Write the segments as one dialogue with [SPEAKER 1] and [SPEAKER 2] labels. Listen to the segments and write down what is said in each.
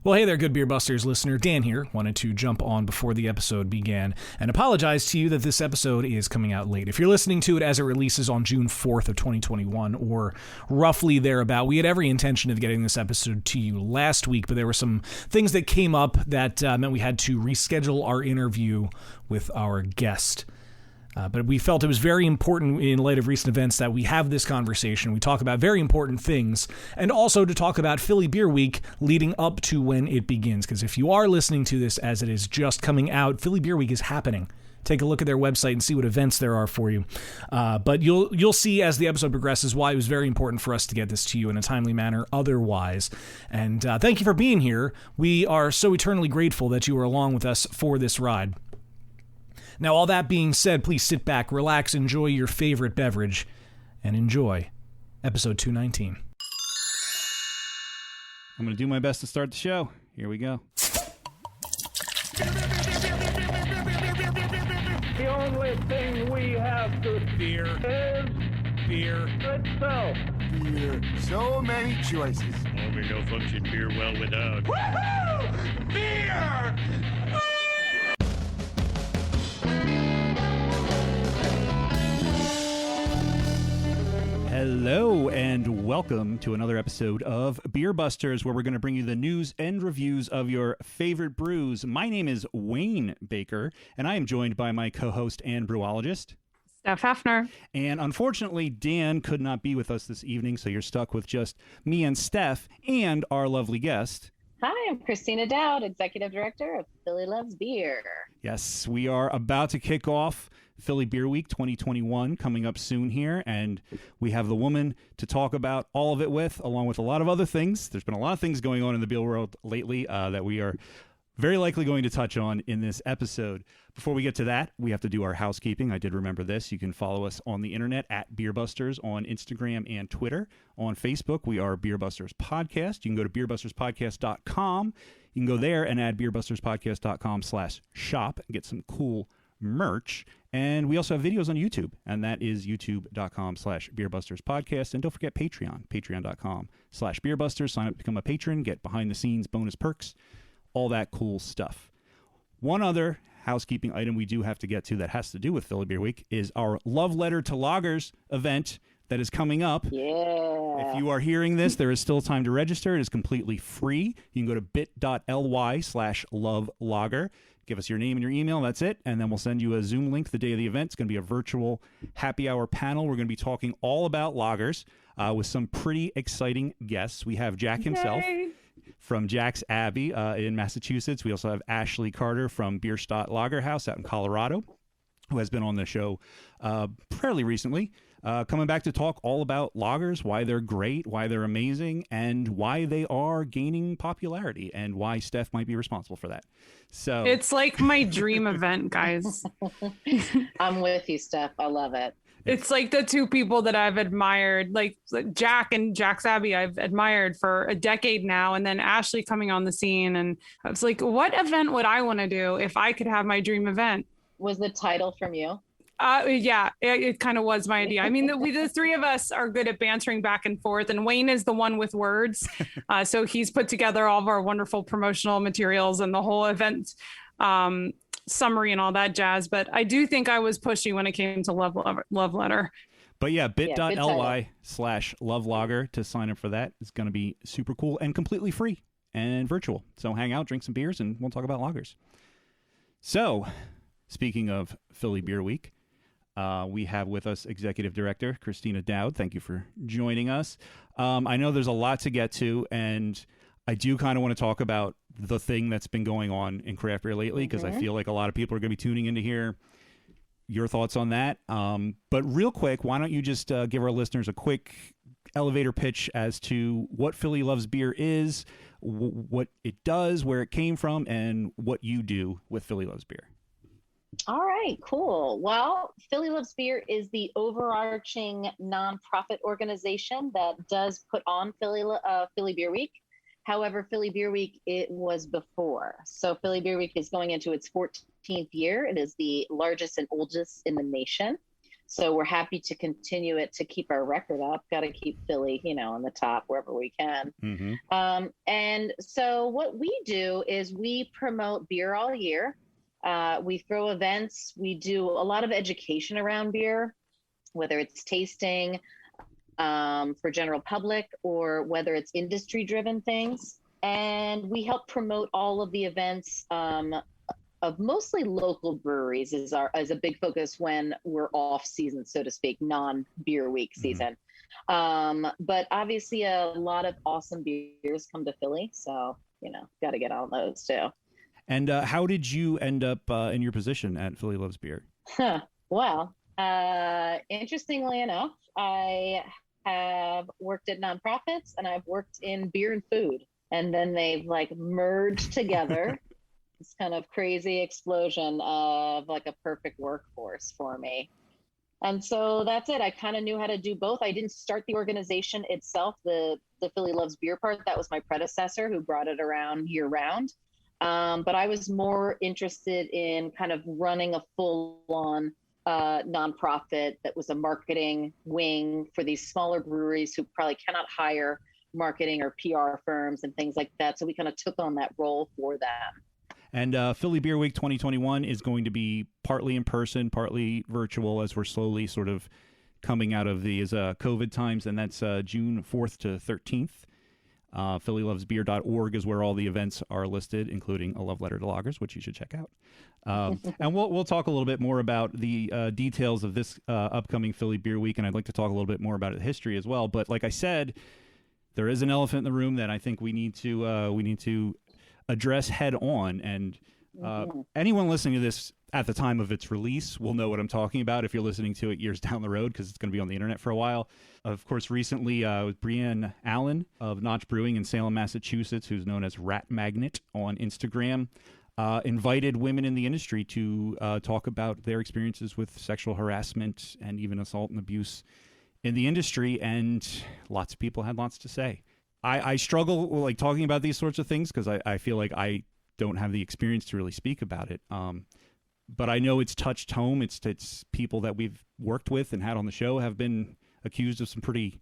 [SPEAKER 1] Well, hey there, good Beer Busters listener. Dan here. Wanted to jump on before the episode began and apologize to you that this episode is coming out late. If you're listening to it as it releases on June 4th of 2021, or roughly thereabout, we had every intention of getting this episode to you last week, but there were some things that came up that meant we had to reschedule our interview with our guest. But we felt it was very important in light of recent events that we have this conversation. We talk about very important things, and also to talk about Philly Beer Week leading up to when it begins. Because if you are listening to this as it is just coming out, Philly Beer Week is happening. Take a look at their website and see what events there are for you. But you'll see as the episode progresses why it was very important for us to get this to you in a timely manner otherwise. And thank you for being here. We are so eternally grateful that you are along with us for this ride. Now, all that being said, please sit back, relax, enjoy your favorite beverage, and enjoy episode 219.
[SPEAKER 2] I'm going to do my best to start the show. Here we go.
[SPEAKER 3] The only thing we have to fear is beer itself.
[SPEAKER 4] Beer. So many choices.
[SPEAKER 5] Only no function beer well without.
[SPEAKER 3] Woohoo! Beer!
[SPEAKER 2] Hello and welcome to another episode of Beer Busters, where we're going to bring you the news and reviews of your favorite brews. My name is Wayne Baker, and I am joined by my co-host and brewologist,
[SPEAKER 6] Steph Hefner.
[SPEAKER 2] And unfortunately, Dan could not be with us this evening, so you're stuck with just me and Steph and our lovely guest.
[SPEAKER 7] Hi, I'm Christina Dowd, Executive Director of Philly Loves Beer.
[SPEAKER 2] Yes, we are about to kick off Philly Beer Week 2021 coming up soon here, and we have the woman to talk about all of it with, along with a lot of other things. There's been a lot of things going on in the beer world lately that we are very likely going to touch on in this episode. Before we get to that, we have to do our housekeeping. I did remember this. You can follow us on the internet at Beerbusters on Instagram and Twitter. On Facebook, we are Beerbusters Podcast. You can go to beerbusterspodcast.com. You can go there and add beerbusterspodcast.com/shop and get some cool merch. And we also have videos on YouTube, and that is youtube.com/beerbusterspodcast. And don't forget Patreon, patreon.com/beerbusters. Sign up to become a patron, get behind the scenes bonus perks, all that cool stuff. One other housekeeping item we do have to get to that has to do with Philly Beer Week is our Love Letter to Lagers event that is coming up.
[SPEAKER 7] Yeah.
[SPEAKER 2] If you are hearing this, there is still time to register. It is completely free. You can go to bit.ly/lovelager. Give us your name and your email. That's it. And then we'll send you a Zoom link the day of the event. It's going to be a virtual happy hour panel. We're going to be talking all about lagers with some pretty exciting guests. We have Jack himself.
[SPEAKER 6] Yay.
[SPEAKER 2] From Jack's Abbey in Massachusetts. We also have Ashley Carter from Bierstadt Lager House out in Colorado, who has been on the show fairly recently, coming back to talk all about lagers, why they're great, why they're amazing, and why they are gaining popularity, and why Steph might be responsible for that. So
[SPEAKER 6] It's like my dream event, guys.
[SPEAKER 7] I'm with you, Steph. I love it.
[SPEAKER 6] It's like the two people that I've admired, like Jack and Jack's Abbey, I've admired for a decade now. And then Ashley coming on the scene. And I was like, what event would I want to do if I could have my dream event?
[SPEAKER 7] Was the title from you?
[SPEAKER 6] Yeah, it kind of was my idea. I mean, the three of us are good at bantering back and forth, and Wayne is the one with words. So he's put together all of our wonderful promotional materials and the whole event summary and all that jazz. But I do think I was pushy when it came to love letter.
[SPEAKER 2] But yeah, bit.ly/lovelager to sign up for that. It's going to be super cool and completely free and virtual. So hang out, drink some beers, and we'll talk about lagers. So speaking of Philly Beer Week, we have with us Executive Director Christina Dowd. Thank you for joining us. I know there's a lot to get to, and I do kind of want to talk about the thing that's been going on in craft beer lately, because I feel like a lot of people are going to be tuning in to hear your thoughts on that. But real quick, why don't you just give our listeners a quick elevator pitch as to what Philly Loves Beer is, what it does, where it came from, and what you do with Philly Loves Beer.
[SPEAKER 7] All right, cool. Well, Philly Loves Beer is the overarching nonprofit organization that does put on Philly Beer Week. However, Philly Beer Week, it was before. So Philly Beer Week is going into its 14th year. It is the largest and oldest in the nation. So we're happy to continue it to keep our record up. Got to keep Philly, on the top wherever we can. And so what we do is we promote beer all year. We throw events. We do a lot of education around beer, whether it's tasting for general public or whether it's industry driven things. And we help promote all of the events of mostly local breweries is a big focus when we're off season, so to speak, non-beer week season. But obviously a lot of awesome beers come to Philly. So, got to get on those too.
[SPEAKER 2] And how did you end up in your position at Philly Loves Beer?
[SPEAKER 7] Well, interestingly enough, I have worked at nonprofits and I've worked in beer and food. And then they've merged together. This kind of crazy explosion of a perfect workforce for me. And so that's it. I kind of knew how to do both. I didn't start the organization itself, the Philly Loves Beer part. That was my predecessor who brought it around year round. But I was more interested in kind of running a full-on nonprofit that was a marketing wing for these smaller breweries who probably cannot hire marketing or PR firms and things like that. So we kind of took on that role for them.
[SPEAKER 2] And Philly Beer Week 2021 is going to be partly in person, partly virtual, as we're slowly sort of coming out of these COVID times. And that's June 4th to 13th. PhillyLovesBeer.org is where all the events are listed, including A Love Letter to Lagers, which you should check out. And we'll talk a little bit more about the details of this upcoming Philly Beer Week. And I'd like to talk a little bit more about the history as well. But like I said, there is an elephant in the room that I think we need to address head on. And anyone listening to this at the time of its release will know what I'm talking about if you're listening to it years down the road, because it's going to be on the internet for a while. Of course, recently, Brienne Allen of Notch Brewing in Salem, Massachusetts, who's known as Rat Magnet on Instagram, invited women in the industry to talk about their experiences with sexual harassment and even assault and abuse in the industry. And lots of people had lots to say. I struggle with talking about these sorts of things because I feel like I don't have the experience to really speak about it. But I know it's touched home. It's people that we've worked with and had on the show have been accused of some pretty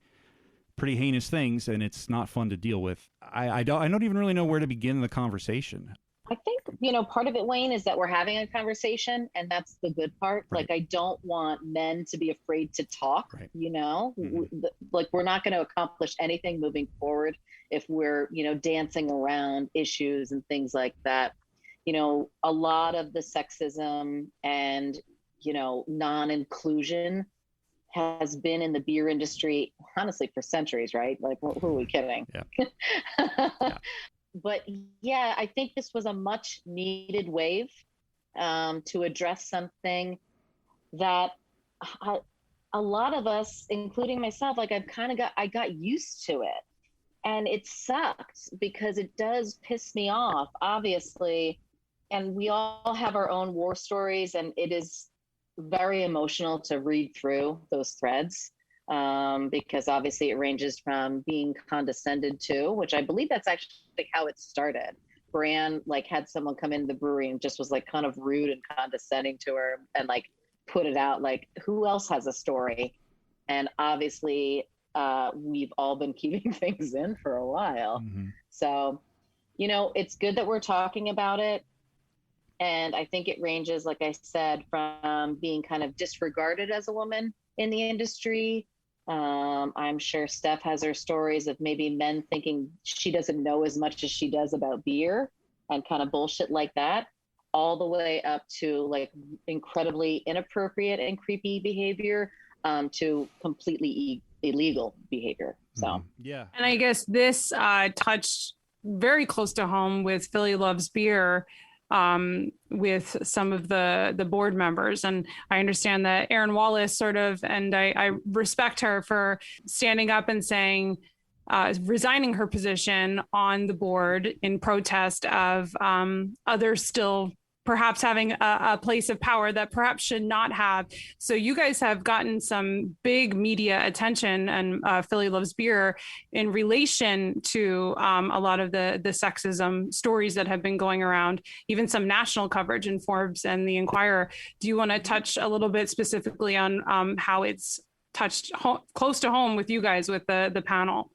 [SPEAKER 2] heinous things, and it's not fun to deal with. I don't even really know where to begin the conversation.
[SPEAKER 7] I think, part of it, Wayne, is that we're having a conversation, and that's the good part.
[SPEAKER 2] Right.
[SPEAKER 7] I don't want men to be afraid to talk,
[SPEAKER 2] Right.
[SPEAKER 7] We're not going to accomplish anything moving forward if we're, dancing around issues and things like that. A lot of the sexism and, non-inclusion has been in the beer industry, honestly, for centuries, right? Who are we kidding?
[SPEAKER 2] Yeah. Yeah.
[SPEAKER 7] But yeah, I think this was a much needed wave to address something that a lot of us, including myself, I got used to it. And it sucks because it does piss me off, obviously. And we all have our own war stories, and it is very emotional to read through those threads. Because obviously it ranges from being condescended to, which I believe that's actually how it started. Brienne had someone come into the brewery and just was kind of rude and condescending to her and put it out who else has a story? And obviously we've all been keeping things in for a while. Mm-hmm. So, it's good that we're talking about it. And I think it ranges, like I said, from being kind of disregarded as a woman in the industry. I'm sure Steph has her stories of maybe men thinking she doesn't know as much as she does about beer and kind of bullshit like that, all the way up to incredibly inappropriate and creepy behavior, to completely illegal behavior. So,
[SPEAKER 2] yeah.
[SPEAKER 6] And I guess this touched very close to home with Philly Loves Beer, with some of the board members. And I understand that Erin Wallace and I respect her for standing up and saying, resigning her position on the board in protest of others still perhaps having a place of power that perhaps should not have. So you guys have gotten some big media attention, and Philly Loves Beer, in relation to a lot of the sexism stories that have been going around, even some national coverage in Forbes and the Inquirer. Do you want to touch a little bit specifically on how it's touched close to home with you guys with the panel?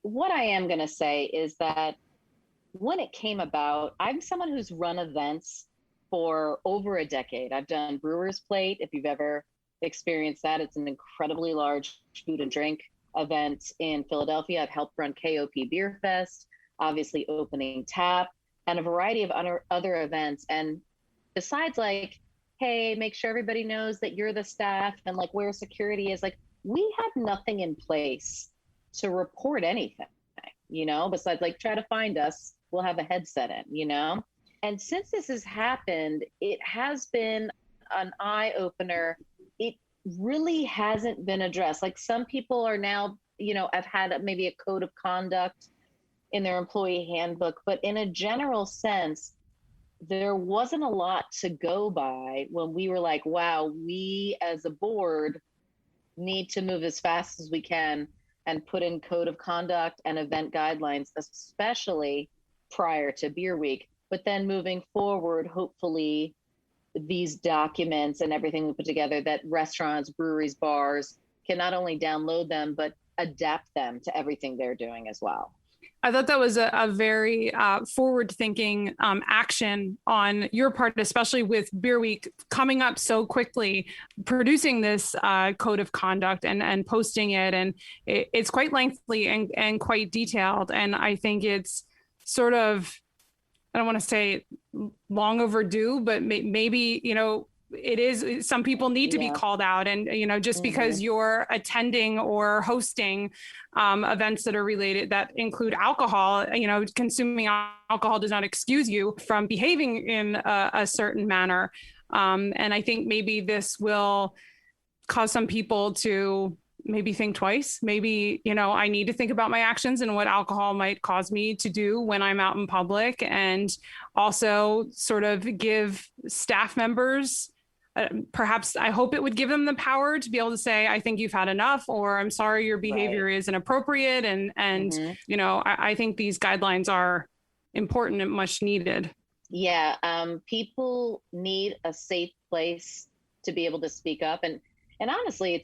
[SPEAKER 7] What I am going to say is that when it came about, I'm someone who's run events for over a decade. I've done Brewer's Plate. If you've ever experienced that, it's an incredibly large food and drink event in Philadelphia. I've helped run KOP Beer Fest, obviously Opening Tap, and a variety of other events. And besides hey, make sure everybody knows that you're the staff and where security is, we had nothing in place to report anything, besides try to find us. We'll have a headset in, And since this has happened, it has been an eye opener. It really hasn't been addressed. Some people are now, have had maybe a code of conduct in their employee handbook, but in a general sense, there wasn't a lot to go by when we were wow, we as a board need to move as fast as we can and put in code of conduct and event guidelines, especially prior to Beer Week. But then moving forward, hopefully these documents and everything we put together, that restaurants, breweries, bars can not only download them, but adapt them to everything they're doing as well.
[SPEAKER 6] I thought that was a very forward-thinking action on your part, especially with Beer Week coming up so quickly, producing this code of conduct and posting it. And it's quite lengthy and quite detailed. And I think it's sort of, I don't want to say long overdue, but maybe, it is, some people need to be called out, and just because you're attending or hosting events that are related, that include alcohol, consuming alcohol does not excuse you from behaving in a certain manner. And I think maybe this will cause some people to maybe think twice. Maybe, I need to think about my actions and what alcohol might cause me to do when I'm out in public, and also sort of give staff members, perhaps I hope it would give them the power to be able to say, I think you've had enough, or I'm sorry, your behavior is inappropriate. And I think these guidelines are important and much needed.
[SPEAKER 7] Yeah. People need a safe place to be able to speak up. And honestly,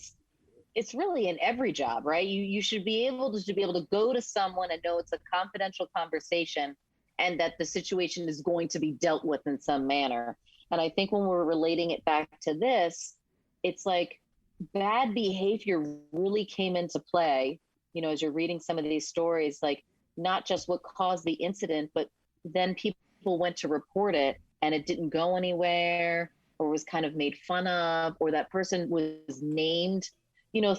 [SPEAKER 7] it's really in every job, right? You should be able to go to someone and know it's a confidential conversation and that the situation is going to be dealt with in some manner. And I think when we're relating it back to this, it's bad behavior really came into play, as you're reading some of these stories, not just what caused the incident, but then people went to report it and it didn't go anywhere, or was kind of made fun of, or that person was named,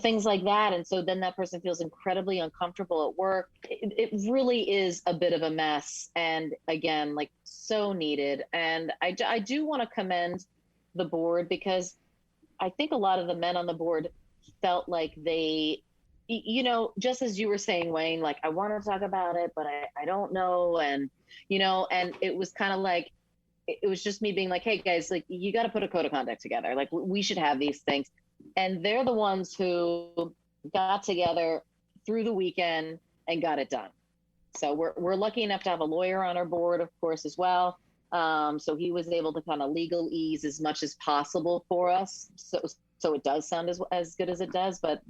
[SPEAKER 7] things like that. And so then that person feels incredibly uncomfortable at work. It really is a bit of a mess. And again, so needed. And I do want to commend the board, because I think a lot of the men on the board felt like they, just as you were saying, Wayne, I want to talk about it, but I don't know. And, and it was kind of it was just me being hey guys, you got to put a code of conduct together. We should have these things. And they're the ones who got together through the weekend and got it done. So we're lucky enough to have a lawyer on our board, of course, as well. So he was able to kind of legal ease as much as possible for us. So it does sound as good as it does. But,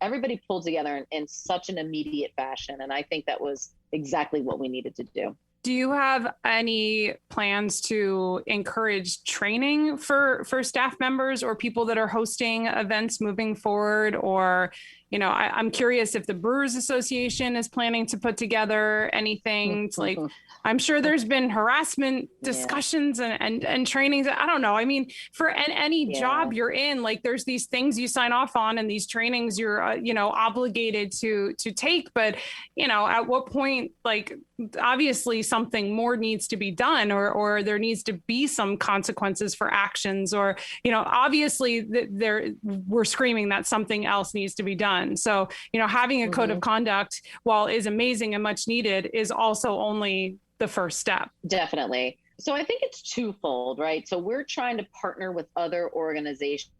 [SPEAKER 7] everybody pulled together in such an immediate fashion. And I think that was exactly what we needed to do.
[SPEAKER 6] Do you have any plans to encourage training for staff members or people that are hosting events moving forward? Or, I'm curious if the Brewers Association is planning to put together anything to I'm sure there's been harassment discussions and trainings. I don't know. I mean, for any job you're in, there's these things you sign off on and these trainings you're, obligated to take. But, at what point, obviously something more needs to be done, or there needs to be some consequences for actions, or, obviously we're screaming that something else needs to be done. So, having a code of conduct, while is amazing and much needed, is also only the first step.
[SPEAKER 7] Definitely. So I think it's twofold, right? So we're trying to partner with other organizations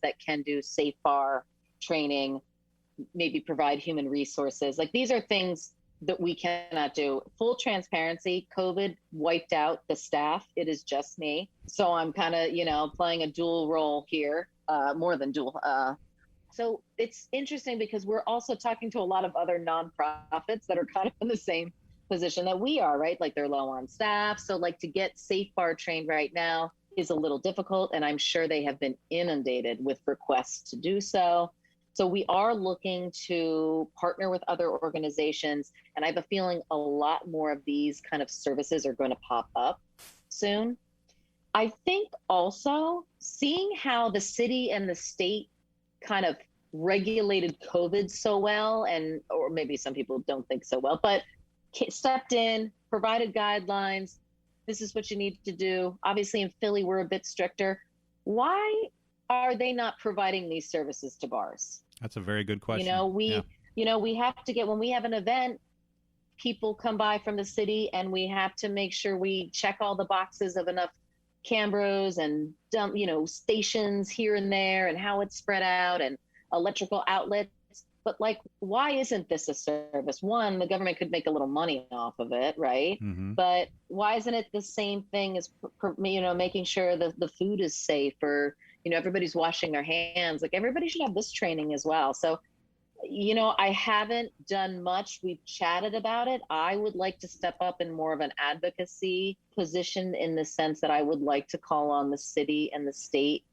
[SPEAKER 7] that can do safe bar training, maybe provide human resources. Like these are things that we cannot do. Full transparency, COVID wiped out the staff. It is just me. So I'm kind of, playing a dual role here, more than dual. So it's interesting because we're also talking to a lot of other nonprofits that are kind of in the same position that we are, right? Like they're low on staff. So like to get safe bar trained right now is a little difficult. And I'm sure they have been inundated with requests to do so. So we are looking to partner with other organizations. And I have a feeling a lot more of these kind of services are going to pop up soon. I think also seeing how the city and the state kind of regulated COVID so well, or maybe some people don't think so well, but stepped in, provided guidelines. This is what you need to do. Obviously in Philly, we're a bit stricter. Why are they not providing these services to bars?
[SPEAKER 2] That's a very good question.
[SPEAKER 7] We have to get, when we have an event, people come by from the city and we have to make sure we check all the boxes of enough Cambros and stations here and there and how it's spread out and electrical outlets. But like, why isn't this a service? One, the government could make a little money off of it, right?
[SPEAKER 2] Mm-hmm.
[SPEAKER 7] But why isn't it the same thing as, making sure that the food is safe or, everybody's washing their hands? Like everybody should have this training as well. So, I haven't done much. We've chatted about it. I would like to step up in more of an advocacy position in the sense that I would like to call on the city and the state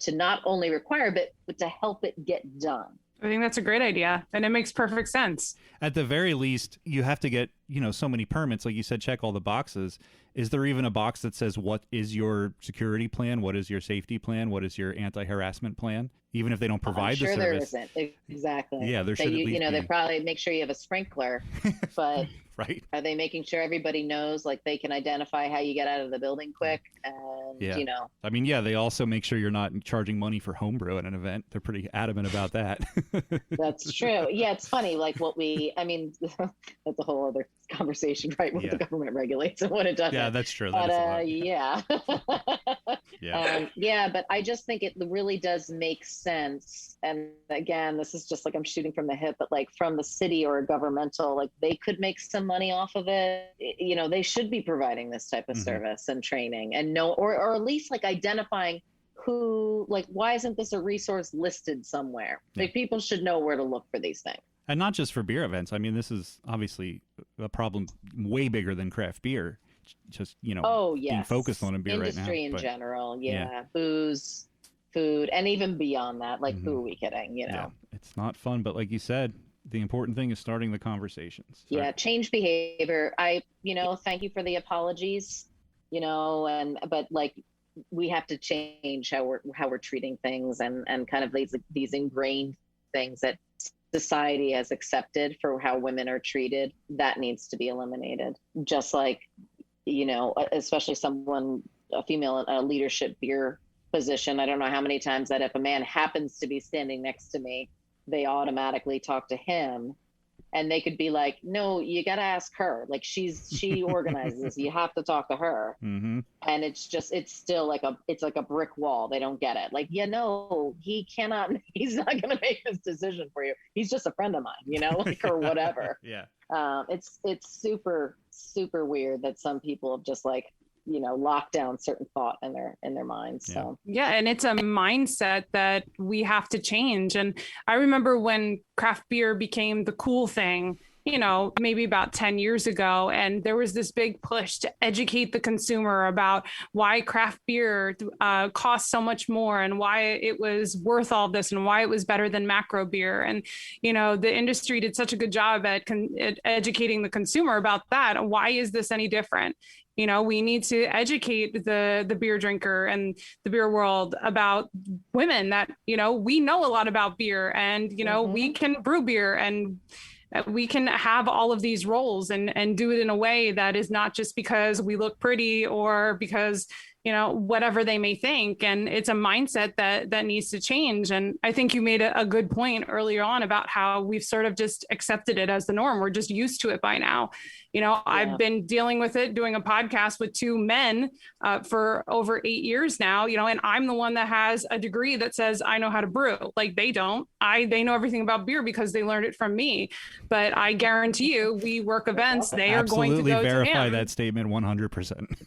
[SPEAKER 7] to not only require it, but to help it get done.
[SPEAKER 6] I think that's a great idea, and it makes perfect sense.
[SPEAKER 2] At the very least, you have to get, so many permits. Like you said, check all the boxes. Is there even a box that says what is your security plan? What is your safety plan? What is your anti-harassment plan? Even if they don't provide the service.
[SPEAKER 7] There isn't. Exactly.
[SPEAKER 2] Yeah, there should at least be.
[SPEAKER 7] They probably make sure you have a sprinkler, but
[SPEAKER 2] right.
[SPEAKER 7] Are they making sure everybody knows, like they can identify how you get out of the building quick? And,
[SPEAKER 2] I mean, they also make sure you're not charging money for homebrew at an event. They're pretty adamant about that.
[SPEAKER 7] That's true. Yeah, it's funny. Like that's a whole other conversation, right? What the government regulates and what it doesn't.
[SPEAKER 2] Yeah, that's true.
[SPEAKER 7] Yeah. But I just think it really does make sense. And again, this is just like I'm shooting from the hip, but like from the city or a governmental, like they could make some money off of it. They should be providing this type of service and training and or at least like identifying who, like, why isn't this a resource listed somewhere? Like people should know where to look for these things.
[SPEAKER 2] And not just for beer events. I mean, this is obviously a problem way bigger than craft beer. Just, being focused on a beer
[SPEAKER 7] industry
[SPEAKER 2] right now.
[SPEAKER 7] In general. Yeah. Booze, food, and even beyond that. Like, who are we kidding? Yeah.
[SPEAKER 2] It's not fun. But like you said, the important thing is starting the conversations.
[SPEAKER 7] Yeah. Change behavior. Thank you for the apologies, but like, we have to change how we're treating things and kind of these ingrained things that society has accepted for how women are treated. That needs to be eliminated. Just like, especially a female in a leadership beer position. I don't know how many times that if a man happens to be standing next to me, they automatically talk to him. And they could be like, no, you got to ask her. Like she organizes. You have to talk to her. Mm-hmm. And it's still like a brick wall. They don't get it. Like, he cannot. He's not going to make this decision for you. He's just a friend of mine, or whatever.
[SPEAKER 2] Yeah.
[SPEAKER 7] It's super, super weird that some people have just like, lock down certain thought in their minds.
[SPEAKER 2] Yeah.
[SPEAKER 7] So
[SPEAKER 6] and it's a mindset that we have to change. And I remember when craft beer became the cool thing, maybe about 10 years ago, and there was this big push to educate the consumer about why craft beer costs so much more and why it was worth all this and why it was better than macro beer. And, the industry did such a good job at educating the consumer about that. Why is this any different? We need to educate the beer drinker and the beer world about women that, we know a lot about beer and, we can brew beer and we can have all of these roles and do it in a way that is not just because we look pretty or because, whatever they may think. And it's a mindset that needs to change. And I think you made a good point earlier on about how we've sort of just accepted it as the norm. We're just used to it by now. I've been dealing with it, doing a podcast with two men for over 8 years now, and I'm the one that has a degree that says I know how to brew. Like they don't. They know everything about beer because they learned it from me. But I guarantee you, we work events, they are going to go
[SPEAKER 2] absolutely verify
[SPEAKER 6] to
[SPEAKER 2] that statement 100%.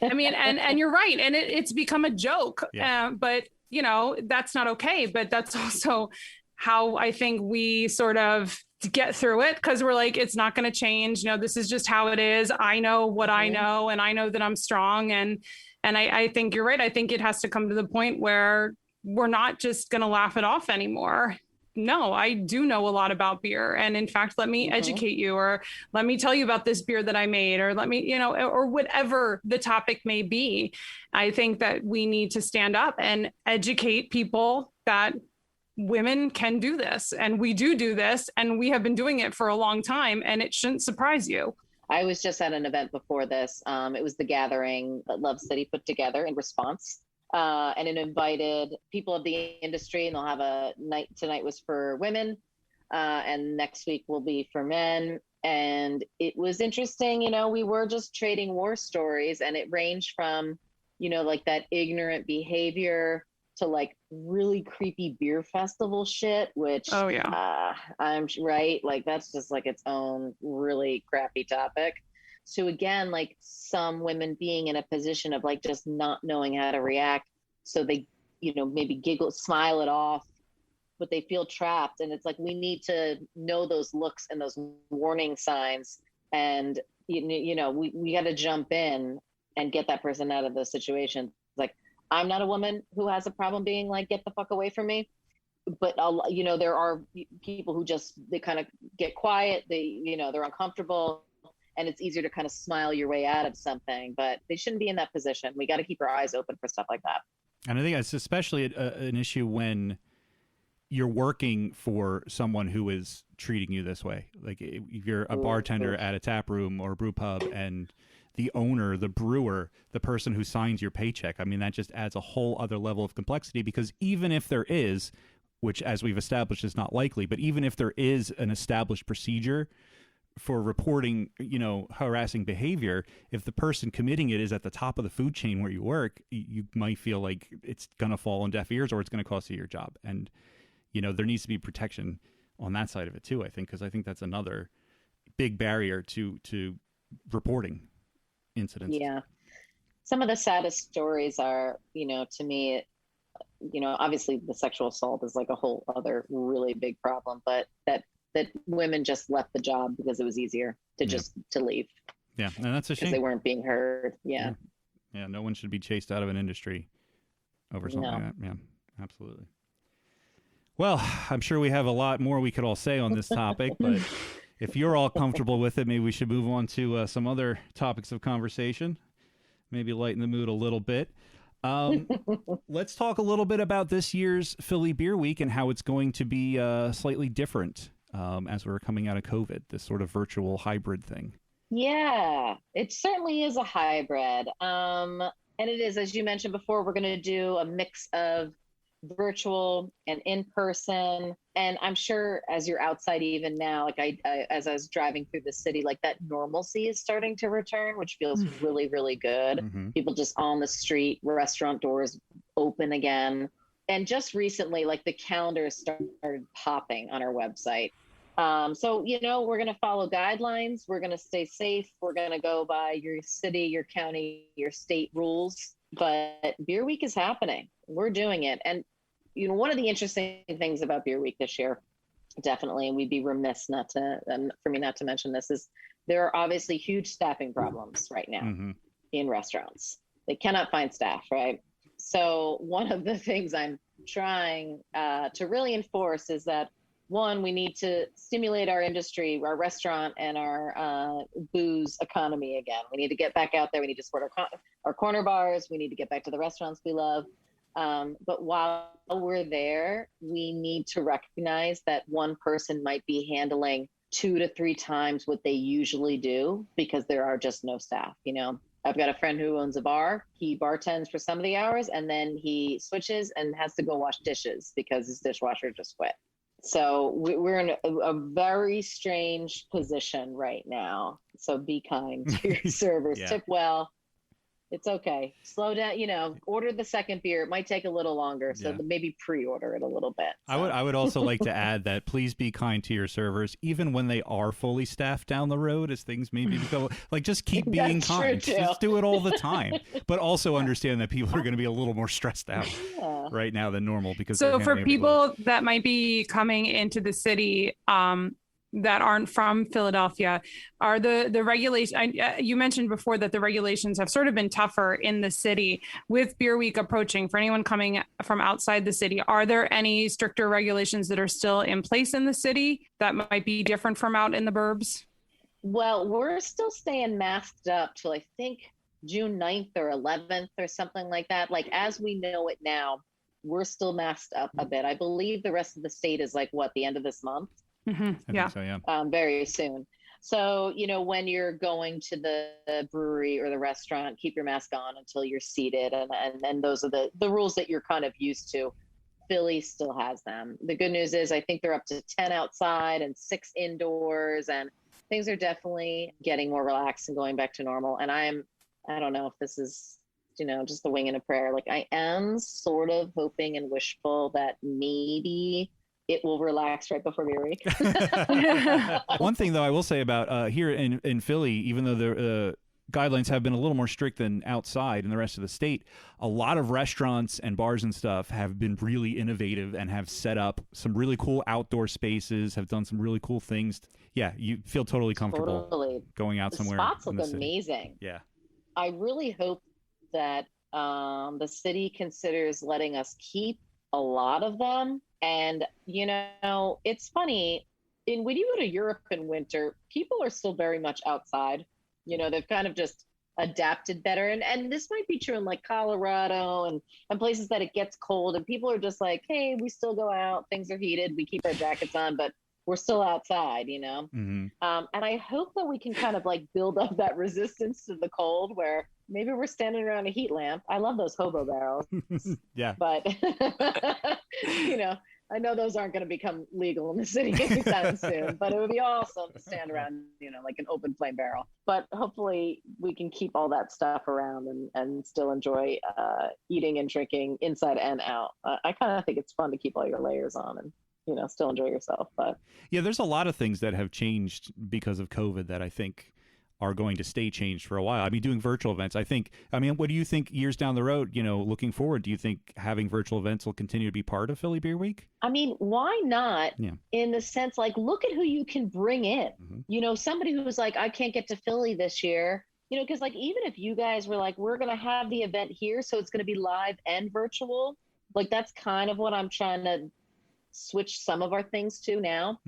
[SPEAKER 6] I mean, and you're right. And it's become a joke, but that's not okay. But that's also how I think we sort of get through it. Cause we're like, it's not going to change. This is just how it is. I know what I know, and I know that I'm strong. And I think you're right. I think it has to come to the point where we're not just going to laugh it off anymore. No, I do know a lot about beer. And in fact, let me educate you, or let me tell you about this beer that I made, or let me, or whatever the topic may be. I think that we need to stand up and educate people that women can do this, and we do this, and we have been doing it for a long time, and it shouldn't surprise you.
[SPEAKER 7] I was just at an event before this. It was the gathering that Love City put together in response. And it invited people of the industry, and they'll have a night. Tonight was for women, and next week will be for men. And it was interesting. We were just trading war stories, and it ranged from, like that ignorant behavior to like really creepy beer festival shit, which, I'm right. Like that's just like its own really crappy topic. So again, like some women being in a position of like just not knowing how to react. So they, maybe giggle, smile it off, but they feel trapped. And it's like, we need to know those looks and those warning signs. And, we got to jump in and get that person out of those situations. Like, I'm not a woman who has a problem being like, get the fuck away from me. But, there are people who just, they kind of get quiet. They're uncomfortable. And it's easier to kind of smile your way out of something, but they shouldn't be in that position. We got to keep our eyes open for stuff like that.
[SPEAKER 2] And I think it's especially an issue when you're working for someone who is treating you this way. Like if you're a bartender at a tap room or a brew pub, and the owner, the brewer, the person who signs your paycheck, I mean, that just adds a whole other level of complexity, because even if there is, which as we've established is not likely, but even if there is an established procedure for reporting, harassing behavior, if the person committing it is at the top of the food chain where you work, you might feel like it's going to fall on deaf ears, or it's going to cost you your job. And, there needs to be protection on that side of it too, I think, because I think that's another big barrier to reporting incidents. Yeah.
[SPEAKER 7] Some of the saddest stories are, to me, obviously the sexual assault is like a whole other really big problem, but that women just left the job because it was easier to just to leave.
[SPEAKER 2] Yeah, and that's a shame.
[SPEAKER 7] Because they weren't being heard. Yeah.
[SPEAKER 2] Yeah, no one should be chased out of an industry over something like that. Yeah, absolutely. Well, I'm sure we have a lot more we could all say on this topic, but if you're all comfortable with it, maybe we should move on to some other topics of conversation, maybe lighten the mood a little bit. Let's talk a little bit about this year's Philly Beer Week and how it's going to be slightly different as we're coming out of COVID, this sort of virtual hybrid thing.
[SPEAKER 7] Yeah, it certainly is a hybrid. And it is, as you mentioned before, we're going to do a mix of virtual and in-person. And I'm sure as you're outside even now, like as I was driving through the city, like that normalcy is starting to return, which feels really, really good. Mm-hmm. People just on the street, restaurant doors open again. And just recently, like the calendar started popping on our website. So, we're going to follow guidelines. We're going to stay safe. We're going to go by your city, your county, your state rules. But Beer Week is happening. We're doing it. And, one of the interesting things about Beer Week this year, definitely, and we'd be remiss for me not to mention this, is there are obviously huge staffing problems right now in restaurants. They cannot find staff, right? So one of the things I'm trying to really enforce is that, one, we need to stimulate our industry, our restaurant, and our booze economy again. We need to get back out there. We need to support our corner bars. We need to get back to the restaurants we love. But while we're there, we need to recognize that one person might be handling 2 to 3 times what they usually do because there are just no staff, I've got a friend who owns a bar. He bartends for some of the hours, and then he switches and has to go wash dishes because his dishwasher just quit. So we're in a very strange position right now. So be kind to your servers.
[SPEAKER 2] Yeah.
[SPEAKER 7] Tip well. It's okay. Slow down. Order the second beer. It might take a little longer, so maybe pre-order it a little bit. So.
[SPEAKER 2] I would also like to add that please be kind to your servers, even when they are fully staffed down the road, as things maybe become like just keep being kind. Just do it all the time, but also understand that people are going to be a little more stressed out right now than normal because.
[SPEAKER 6] So for people that might be coming into the city, that aren't from Philadelphia, are the regulations, you mentioned before that the regulations have sort of been tougher in the city. With Beer Week approaching, for anyone coming from outside the city, are there any stricter regulations that are still in place in the city that might be different from out in the burbs?
[SPEAKER 7] Well, we're still staying masked up till I think June 9th or 11th or something like that. Like as we know it now, we're still masked up a bit. I believe the rest of the state is like the end of this month.
[SPEAKER 6] Mm-hmm.
[SPEAKER 2] Yeah. So, yeah.
[SPEAKER 7] Very soon. So, when you're going to the brewery or the restaurant, keep your mask on until you're seated. And those are the rules that you're kind of used to. Philly still has them. The good news is I think they're up to 10 outside and 6 indoors, and things are definitely getting more relaxed and going back to normal. And I don't know if this is, just the wing and a prayer. Like I am sort of hoping and wishful that maybe it will relax right before Beer Week.
[SPEAKER 2] One thing, though, I will say about here in Philly, even though the guidelines have been a little more strict than outside in the rest of the state, a lot of restaurants and bars and stuff have been really innovative and have set up some really cool outdoor spaces, have done some really cool things. Yeah, you feel totally comfortable going out somewhere.
[SPEAKER 7] The spots look amazing.
[SPEAKER 2] Yeah.
[SPEAKER 7] I really hope that the city considers letting us keep a lot of them. And, it's funny, when you go to Europe in winter, people are still very much outside. They've kind of just adapted better. And this might be true in like Colorado and places that it gets cold and people are just like, hey, we still go out. Things are heated. We keep our jackets on, but we're still outside,
[SPEAKER 2] Mm-hmm.
[SPEAKER 7] And I hope that we can kind of like build up that resistance to the cold where maybe we're standing around a heat lamp. I love those hobo barrels.
[SPEAKER 2] Yeah.
[SPEAKER 7] But, I know those aren't going to become legal in the city anytime soon, but it would be awesome to stand around, like an open flame barrel. But hopefully we can keep all that stuff around and still enjoy eating and drinking inside and out. I kind of think it's fun to keep all your layers on and, still enjoy yourself. But
[SPEAKER 2] yeah, there's a lot of things that have changed because of COVID that I think are going to stay changed for a while. I mean, doing virtual events, what do you think years down the road, looking forward, do you think having virtual events will continue to be part of Philly Beer Week?
[SPEAKER 7] I mean, why not?
[SPEAKER 2] Yeah.
[SPEAKER 7] In the sense, like, look at who you can bring in. Mm-hmm. Somebody who's like, I can't get to Philly this year, because like, even if you guys were like, we're going to have the event here, so it's going to be live and virtual, like, that's kind of what I'm trying to switch some of our things to now,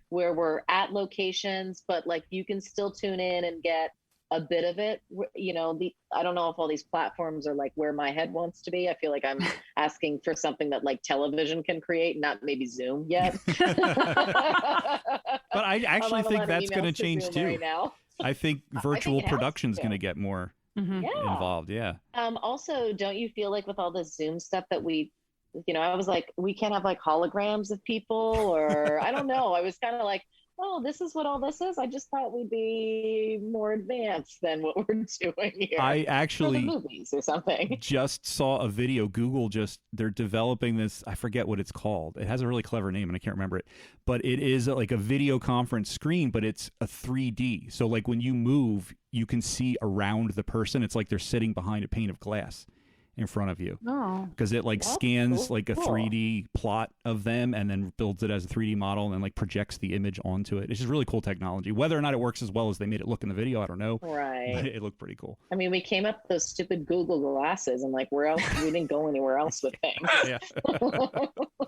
[SPEAKER 7] where we're at locations, but like you can still tune in and get a bit of it. I don't know if all these platforms are like where my head wants to be. I feel like I'm asking for something that like television can create, not maybe Zoom yet.
[SPEAKER 2] But I actually think that's going to change too. Right now. I think virtual production is going to get more involved. Yeah.
[SPEAKER 7] Also, don't you feel like with all the Zoom stuff that I was like, we can't have like holograms of people, or I don't know. I was kind of like, oh, this is what all this is. I just thought we'd be more advanced than what we're doing here.
[SPEAKER 2] I actually
[SPEAKER 7] for the movies or something.
[SPEAKER 2] Just saw a video. Google they're developing this. I forget what it's called. It has a really clever name and I can't remember it, but it is like a video conference screen, but it's a 3D. So like when you move, you can see around the person. It's like they're sitting behind a pane of glass in front of you, because it like scans like a 3D plot of them and then builds it as a 3D model and then like projects the image onto it. It's just really cool technology. Whether or not it works as well as they made it look in the video, I don't know.
[SPEAKER 7] Right.
[SPEAKER 2] But it looked pretty cool.
[SPEAKER 7] I mean, we came up with those stupid Google glasses and like where else? We didn't go anywhere else with things.
[SPEAKER 2] Yeah,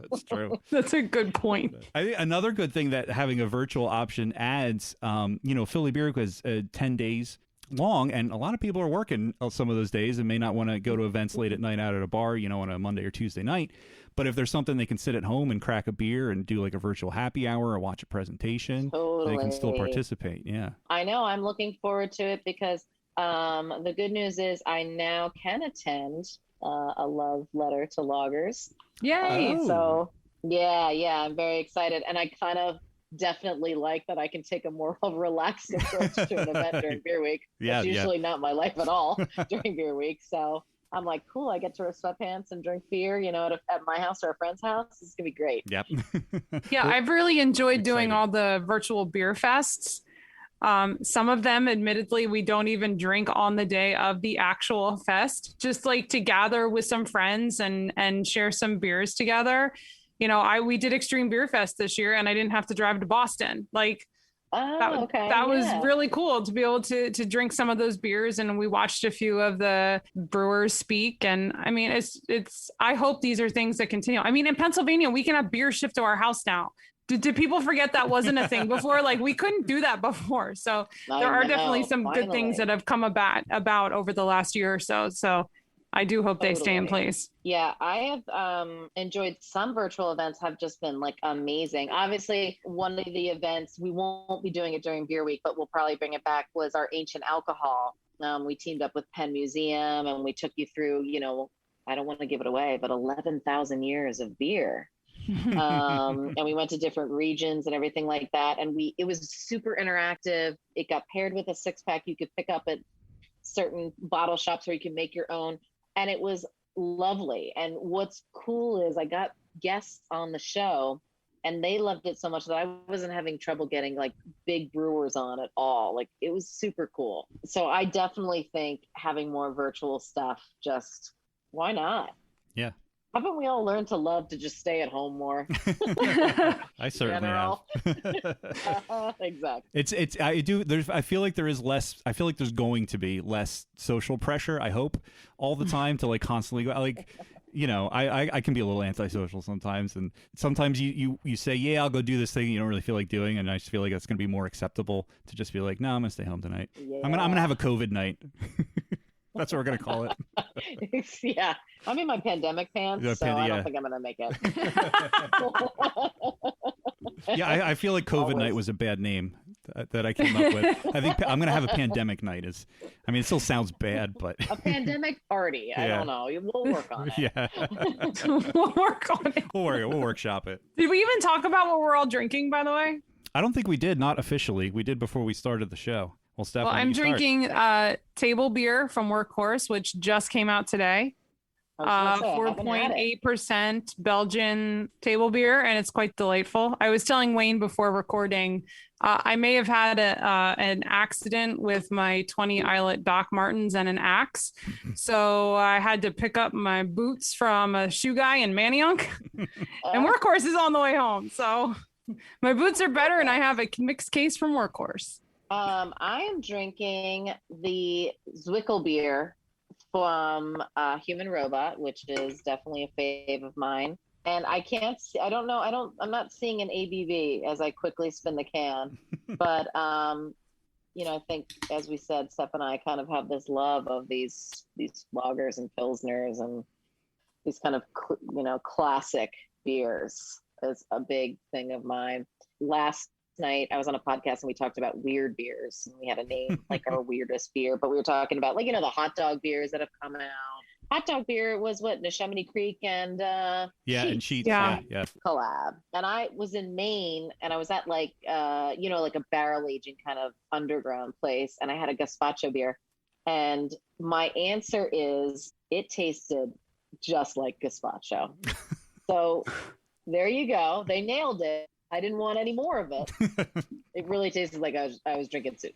[SPEAKER 2] that's true.
[SPEAKER 6] That's a good point.
[SPEAKER 2] I think another good thing that having a virtual option adds, Philly Beer Week was 10 days long, and a lot of people are working some of those days and may not want to go to events late at night out at a bar, on a Monday or Tuesday night. But if there's something they can sit at home and crack a beer and do like a virtual happy hour or watch a presentation, they can still participate. Yeah.
[SPEAKER 7] I know. I'm looking forward to it because The good news is I now can attend a love letter to loggers.
[SPEAKER 6] Yay!
[SPEAKER 7] So yeah, I'm very excited, and I kind of definitely like that I can take a more relaxed approach to an event during beer week.
[SPEAKER 2] Yeah,
[SPEAKER 7] It's usually not my life at all during beer week. So I'm like, cool, I get to wear sweatpants and drink beer, at my house or a friend's house. It's gonna be great.
[SPEAKER 2] Yep.
[SPEAKER 6] Yeah, I've really enjoyed doing
[SPEAKER 2] excited.
[SPEAKER 6] all the virtual beer fests. Some of them, admittedly, we don't even drink on the day of the actual fest, just like to gather with some friends and share some beers together. We did Extreme Beer Fest this year, and I didn't have to drive to Boston. Like that was really cool to be able to drink some of those beers, and we watched a few of the brewers speak. And I mean, it's I hope these are things that continue. I mean, in Pennsylvania, we can have beer shipped to our house now. Did people forget that wasn't a thing before? Like, we couldn't do that before. So there are definitely some good things that have come about over the last year or so. So I do hope they stay in place.
[SPEAKER 7] Yeah, I have enjoyed some virtual events have just been like amazing. Obviously, one of the events, we won't be doing it during beer week, but we'll probably bring it back, was our ancient alcohol. We teamed up with Penn Museum, and we took you through, I don't want to give it away, but 11,000 years of beer. And we went to different regions and everything like that. And it was super interactive. It got paired with a 6-pack you could pick up at certain bottle shops where you can make your own. And it was lovely. And what's cool is I got guests on the show, and they loved it so much that I wasn't having trouble getting like big brewers on at all. Like, it was super cool. So I definitely think having more virtual stuff, just why not?
[SPEAKER 2] Yeah.
[SPEAKER 7] Haven't we all learned to love to just stay at home more?
[SPEAKER 2] I certainly have.
[SPEAKER 7] Exactly.
[SPEAKER 2] I feel like there is less. I feel like there's going to be less social pressure. I hope all the time to like constantly go. Like, I can be a little antisocial sometimes, and sometimes you say, yeah, I'll go do this thing you don't really feel like doing, and I just feel like that's going to be more acceptable to just be like, no, I'm going to stay home tonight.
[SPEAKER 7] Yeah.
[SPEAKER 2] I'm gonna have a COVID night. That's what we're going to call it.
[SPEAKER 7] Yeah. I'm in my pandemic pants, I don't think I'm going to make it.
[SPEAKER 2] Yeah, I feel like COVID night was a bad name that I came up with. I think I'm going to have a pandemic night. It still sounds bad, but...
[SPEAKER 7] A pandemic party. I don't know. We'll work on it.
[SPEAKER 2] Yeah.
[SPEAKER 6] We'll work on it.
[SPEAKER 2] We'll workshop it.
[SPEAKER 6] Did we even talk about what we're all drinking, by the way?
[SPEAKER 2] I don't think we did, not officially. We did before we started the show. Well, Stephanie,
[SPEAKER 6] I'm drinking table beer from Workhorse, which just came out today. 4.8% Belgian table beer, and it's quite delightful. I was telling Wayne before recording, I may have had an accident with my 20 Eyelet Doc Martens and an axe. So I had to pick up my boots from a shoe guy in Manayunk, and Workhorse is on the way home. So my boots are better, and I have a mixed case from Workhorse.
[SPEAKER 7] I am drinking the Zwickel beer from Human Robot, which is definitely a fave of mine. And I can't see, I don't know, I'm not seeing an ABV as I quickly spin the can. But, I think, as we said, Steph and I kind of have this love of these lagers and pilsners and these kind of, classic beers is a big thing of mine. Last night I was on a podcast and we talked about weird beers, and we had a name like our weirdest beer, but we were talking about the hot dog beers that have come out. Hot dog beer was what, Neshaminy Creek and
[SPEAKER 2] Sheets.
[SPEAKER 6] Yeah.
[SPEAKER 7] Collab. And I was in Maine, and I was at like a barrel aging kind of underground place, and I had a gazpacho beer, and my answer is it tasted just like gazpacho. So there you go. They nailed it. I didn't want any more of it. It really tasted like I was drinking soup.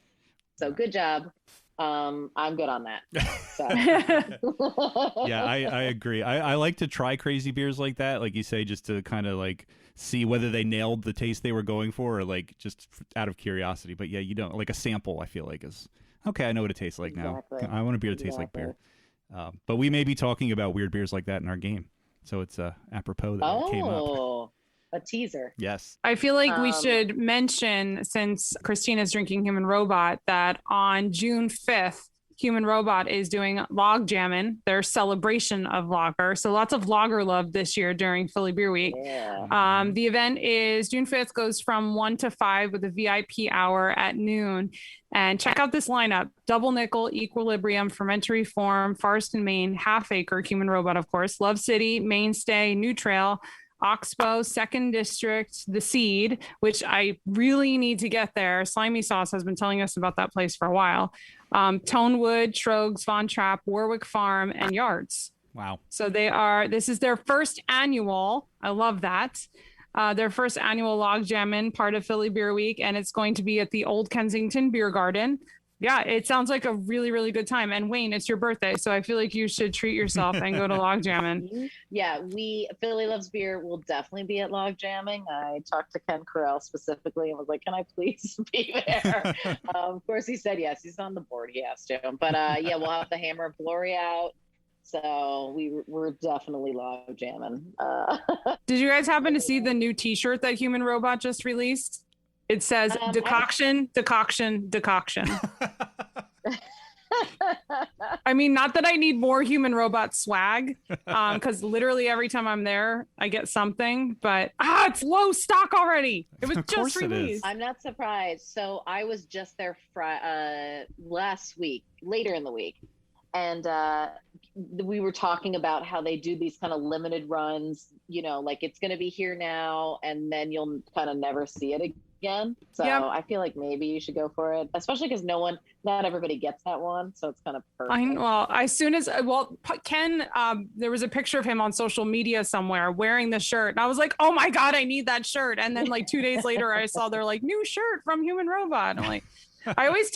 [SPEAKER 7] So good job. I'm good on that. So.
[SPEAKER 2] Yeah, I agree. I like to try crazy beers like that, like you say, just to kind of like see whether they nailed the taste they were going for, or like just out of curiosity. But yeah, you don't like a sample. I feel like is okay. I know what it tastes like now. I want a beer that tastes like beer. But we may be talking about weird beers like that in our game, so it's apropos that it came up.
[SPEAKER 7] A teaser.
[SPEAKER 2] Yes.
[SPEAKER 6] I feel like we should mention, since Christina's drinking Human Robot, that on June 5th, Human Robot is doing Log Jammin', their celebration of lager. So lots of lager love this year during Philly Beer Week.
[SPEAKER 7] Yeah.
[SPEAKER 6] The event is June 5th, goes from 1 to 5 with a VIP hour at noon. And check out this lineup: Double Nickel, Equilibrium, Fermentary Form, Forest and Maine, Half Acre, Human Robot, of course, Love City, Mainstay, New Trail, Oxbow, Second District, The Seed, which I really need to get there. Slimy Sauce has been telling us about that place for a while. Tonewood, Trogs, Von Trapp, Warwick Farm, and Yards.
[SPEAKER 2] Wow.
[SPEAKER 6] So this is their first annual. I love that. Their first annual Log Jammin', part of Philly Beer Week, and it's going to be at the Old Kensington Beer Garden. Yeah, it sounds like a really, really good time. And Wayne, it's your birthday, so I feel like you should treat yourself and go to Log Jammin'.
[SPEAKER 7] Yeah, Philly Loves Beer will definitely be at Log Jamming. I talked to Ken Carell specifically and was like, can I please be there? Of course, he said yes. He's on the board. He has to. But yeah, we'll have the Hammer of Glory out. So we're definitely Log Jamming.
[SPEAKER 6] Did you guys happen to see the new T-shirt that Human Robot just released? It says decoction. I mean, not that I need more Human Robot swag, because literally every time I'm there, I get something. But it's low stock already. It was just released.
[SPEAKER 7] I'm not surprised. So I was just there last week, later in the week, and we were talking about how they do these kind of limited runs. You know, like it's going to be here now, and then you'll kind of never see it again. So yep. I feel like maybe you should go for it, especially because not everybody gets that one, so it's kind of perfect. Ken,
[SPEAKER 6] there was a picture of him on social media somewhere wearing the shirt, and I was like, oh my god, I need that shirt. And then like 2 days later I saw they're like, new shirt from Human Robot. I'm like, I always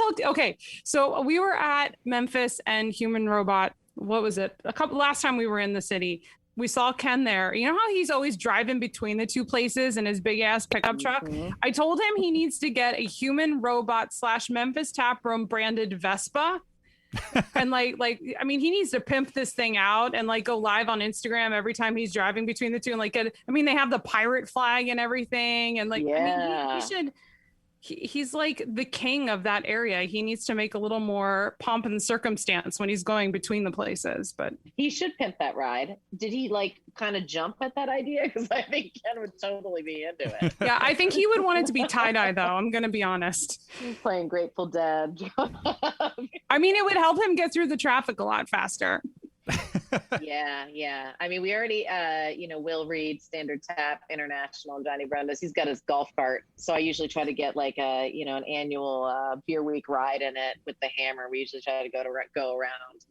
[SPEAKER 6] so we were at Memphis and Human Robot, what was it, last time we were in the city. We saw Ken there. You know how he's always driving between the two places in his big ass pickup truck? I told him he needs to get a Human Robot / Memphis Taproom branded Vespa. And I mean, he needs to pimp this thing out and like go live on Instagram every time he's driving between the two. And like, they have the pirate flag and everything. And like, I mean, he should. He's like the king of that area. He needs to make a little more pomp and circumstance when he's going between the places. But
[SPEAKER 7] he should pimp that ride. Did he like kind of jump at that idea? Because I think Ken would totally be into it.
[SPEAKER 6] Yeah, I think he would want it to be tie-dye though. I'm going to be honest.
[SPEAKER 7] He's playing Grateful Dead.
[SPEAKER 6] I mean, it would help him get through the traffic a lot faster.
[SPEAKER 7] Yeah. I mean, we already, Will Reed, Standard Tap, International, Johnny Brenda's. He's got his golf cart, so I usually try to get like an annual beer week ride in it with the Hammer. We usually try to go around,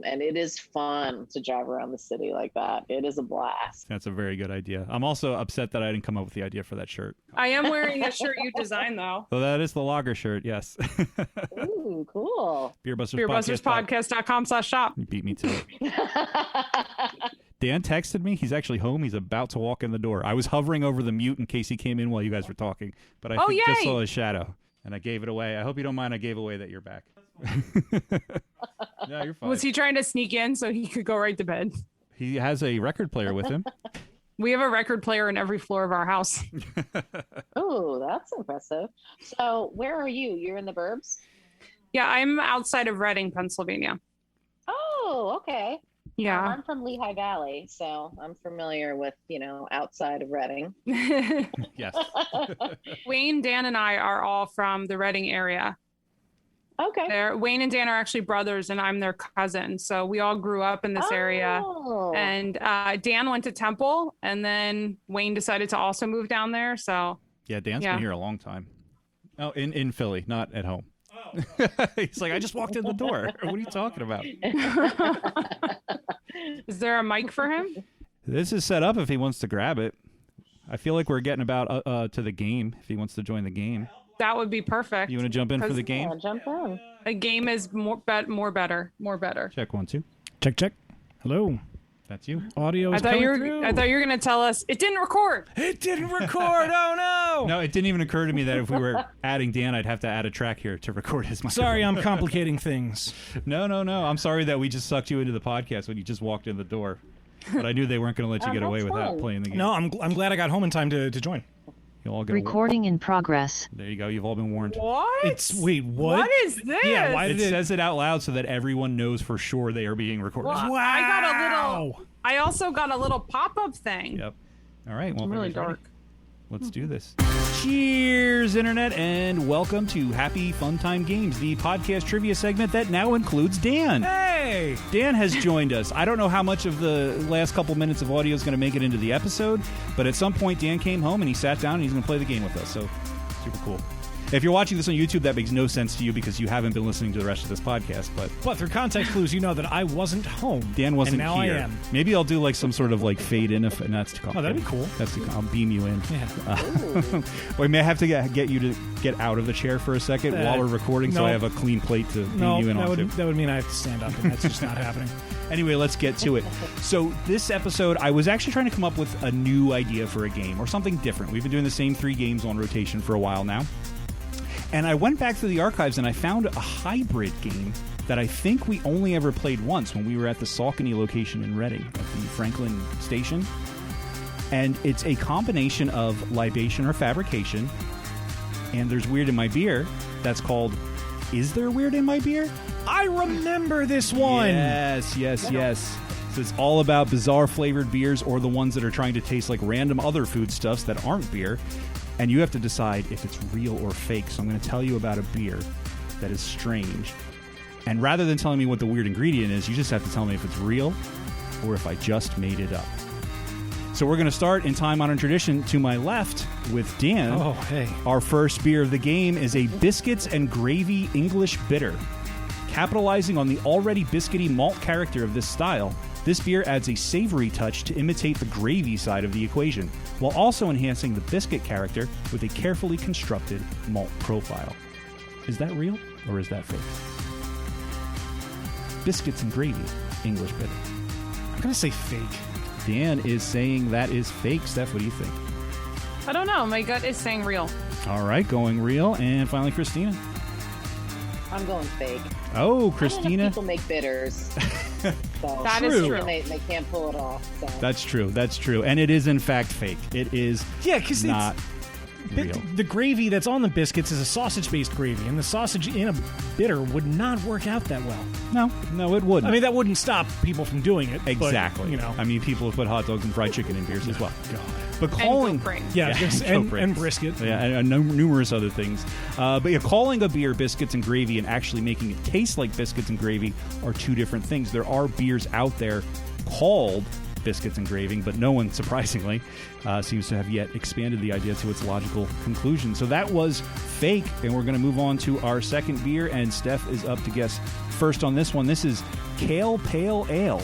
[SPEAKER 7] and it is fun to drive around the city like that. It is a blast.
[SPEAKER 2] That's a very good idea. I'm also upset that I didn't come up with the idea for that shirt.
[SPEAKER 6] I am wearing a shirt you designed though.
[SPEAKER 2] So that is the lager shirt, yes.
[SPEAKER 7] Ooh, cool.
[SPEAKER 6] Beerbusterspodcast.com/shop.
[SPEAKER 2] You beat me to it. Dan texted me. He's actually home. He's about to walk in the door. I was hovering over the mute in case he came in while you guys were talking, but I just saw his shadow, and I gave it away. I hope you don't mind. I gave away that you're back. Yeah, you're fine.
[SPEAKER 6] Was he trying to sneak in so he could go right to bed?
[SPEAKER 2] He has a record player with him.
[SPEAKER 6] We have a record player in every floor of our house.
[SPEAKER 7] Oh, that's impressive. So where are you? You're in the burbs?
[SPEAKER 6] Yeah, I'm outside of Reading, Pennsylvania.
[SPEAKER 7] Oh, okay.
[SPEAKER 6] Yeah.
[SPEAKER 7] I'm from Lehigh Valley, so I'm familiar with, outside of Reading.
[SPEAKER 2] Yes.
[SPEAKER 6] Wayne, Dan, and I are all from the Reading area.
[SPEAKER 7] Okay.
[SPEAKER 6] Wayne and Dan are actually brothers, and I'm their cousin. So we all grew up in this area. And Dan went to Temple, and then Wayne decided to also move down there. So
[SPEAKER 2] yeah, Dan's been here a long time. Oh, in Philly, not at home. Oh. He's like, I just walked in the door. What are you talking about?
[SPEAKER 6] Is there a mic for him?
[SPEAKER 2] This is set up if he wants to grab it. I feel like we're getting about to the game if he wants to join the game.
[SPEAKER 6] That would be perfect.
[SPEAKER 2] You want to jump in for the game?
[SPEAKER 7] Yeah, jump in.
[SPEAKER 6] A game is more better.
[SPEAKER 2] Check 1 2.
[SPEAKER 1] Check. Hello.
[SPEAKER 2] That's you.
[SPEAKER 1] Audio is coming through.
[SPEAKER 6] I thought you were going to tell us it didn't record.
[SPEAKER 1] It didn't record. Oh, no.
[SPEAKER 2] No, it didn't even occur to me that if we were adding Dan, I'd have to add a track here to record his microphone.
[SPEAKER 1] Sorry, I'm complicating things.
[SPEAKER 2] No. I'm sorry that we just sucked you into the podcast when you just walked in the door. But I knew they weren't going to let you get away without playing the game.
[SPEAKER 1] No, I'm glad I got home in time to join.
[SPEAKER 2] You'll all get
[SPEAKER 8] Recording in progress.
[SPEAKER 2] There you go. You've all been warned.
[SPEAKER 6] What?
[SPEAKER 1] Wait, what?
[SPEAKER 6] What is this?
[SPEAKER 1] Yeah, why
[SPEAKER 2] It
[SPEAKER 1] did
[SPEAKER 2] says it out loud so that everyone knows for sure they are being recorded.
[SPEAKER 6] Well,
[SPEAKER 1] Wow.
[SPEAKER 6] I also got a little pop-up thing.
[SPEAKER 2] Yep. All right. Well,
[SPEAKER 6] It's really
[SPEAKER 2] everybody's ready.
[SPEAKER 6] dark.
[SPEAKER 2] Let's do this. Cheers, Internet, and welcome to Happy Fun Time Games, the podcast trivia segment that now includes Dan.
[SPEAKER 1] Hey!
[SPEAKER 2] Dan has joined us. I don't know how much of the last couple minutes of audio is going to make it into the episode, but at some point Dan came home and he sat down and he's going to play the game with us, so super cool. If you're watching this on YouTube, that makes no sense to you because you haven't been listening to the rest of this podcast,
[SPEAKER 1] But through context clues, you know that I wasn't home.
[SPEAKER 2] Dan wasn't
[SPEAKER 1] and now
[SPEAKER 2] here.
[SPEAKER 1] I am.
[SPEAKER 2] Maybe I'll do like some sort of like fade in if that's too complicated.
[SPEAKER 1] Oh, that'd be cool.
[SPEAKER 2] I'll beam you in.
[SPEAKER 1] Yeah.
[SPEAKER 2] We may have to get you to get out of the chair for a second while we're recording, so
[SPEAKER 1] no.
[SPEAKER 2] I have a clean plate to beam
[SPEAKER 1] No,
[SPEAKER 2] you in
[SPEAKER 1] that
[SPEAKER 2] onto.
[SPEAKER 1] would mean I have to stand up, and that's just not happening.
[SPEAKER 2] Anyway, let's get to it. So this episode, I was actually trying to come up with a new idea for a game or something different. We've been doing the same 3 games on rotation for a while now. And I went back through the archives and I found a hybrid game that I think we only ever played once when we were at the Saucony location in Reading at the Franklin station. And it's a combination of libation or fabrication. And there's Weird in My Beer that's called Is There Weird in My Beer?
[SPEAKER 1] I remember this one.
[SPEAKER 2] Yes. So it's all about bizarre flavored beers or the ones that are trying to taste like random other foodstuffs that aren't beer. And you have to decide if it's real or fake. So I'm going to tell you about a beer that is strange. And rather than telling me what the weird ingredient is, you just have to tell me if it's real or if I just made it up. So we're going to start in time-honored tradition to my left with Dan.
[SPEAKER 1] Oh, hey.
[SPEAKER 2] Our first beer of the game is a Biscuits and Gravy English Bitter. Capitalizing on the already biscuity malt character of this style, this beer adds a savory touch to imitate the gravy side of the equation, while also enhancing the biscuit character with a carefully constructed malt profile. Is that real or is that fake? Biscuits and Gravy English Bitter.
[SPEAKER 1] I'm going to say fake.
[SPEAKER 2] Dan is saying that is fake. Steph, what do you think?
[SPEAKER 6] I don't know. My gut is saying real.
[SPEAKER 2] All right, going real. And finally, Christina.
[SPEAKER 7] I'm going fake.
[SPEAKER 2] Oh,
[SPEAKER 7] I
[SPEAKER 2] Christina.
[SPEAKER 7] don't know if people make bitters. So
[SPEAKER 6] That is true.
[SPEAKER 7] They can't pull it off. So.
[SPEAKER 2] That's true. And it is, in fact, fake. It is
[SPEAKER 1] because
[SPEAKER 2] not real.
[SPEAKER 1] the gravy that's on the biscuits is a sausage-based gravy, and the sausage in a bitter would not work out that well.
[SPEAKER 2] No, it wouldn't.
[SPEAKER 1] I mean, that wouldn't stop people from doing it.
[SPEAKER 2] Exactly.
[SPEAKER 1] But, you know.
[SPEAKER 2] I mean, people have put hot dogs and fried chicken in beers as well.
[SPEAKER 1] God.
[SPEAKER 2] But
[SPEAKER 6] And
[SPEAKER 2] calling...
[SPEAKER 6] goat brain.
[SPEAKER 1] Yeah,
[SPEAKER 2] goat brains.
[SPEAKER 1] and brisket.
[SPEAKER 2] Yeah, and numerous other things. But yeah, calling a beer biscuits and gravy and actually making it taste like biscuits and gravy are two different things. There are beers out there called biscuits and gravy, but no one, surprisingly, seems to have yet expanded the idea to its logical conclusion. So that was fake, and we're going to move on to our second beer, and Steph is up to guess first on this one. This is Kale Pale Ale.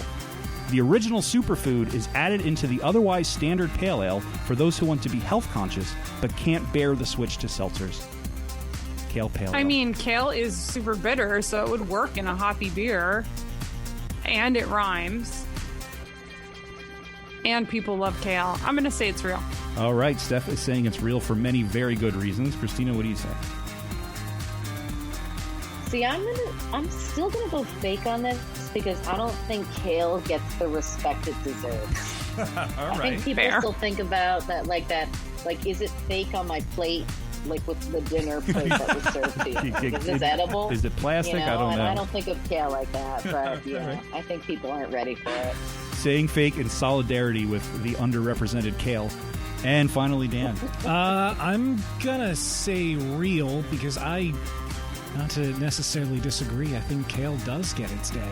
[SPEAKER 2] The original superfood is added into the otherwise standard pale ale for those who want to be health conscious but can't bear the switch to seltzers. Kale Pale Ale.
[SPEAKER 6] I mean, kale is super bitter, so it would work in a hoppy beer. And it rhymes. And people love kale. I'm going to say it's real.
[SPEAKER 2] All right, Steph is saying it's real for many very good reasons. Christina, what do you say?
[SPEAKER 7] See, I'm still gonna go fake on this because I don't think kale gets the respect it deserves. I think people
[SPEAKER 6] fair.
[SPEAKER 7] still think about that, like, is it fake on my plate, like with the dinner plate that was served to you? Is this edible?
[SPEAKER 2] Is it plastic?
[SPEAKER 7] You know,
[SPEAKER 2] I don't
[SPEAKER 7] and
[SPEAKER 2] know.
[SPEAKER 7] I don't think of kale like that, but yeah, I think people aren't ready for it.
[SPEAKER 2] Saying fake in solidarity with the underrepresented kale. And finally, Dan.
[SPEAKER 1] I'm gonna say real because not to necessarily disagree, I think kale does get its day.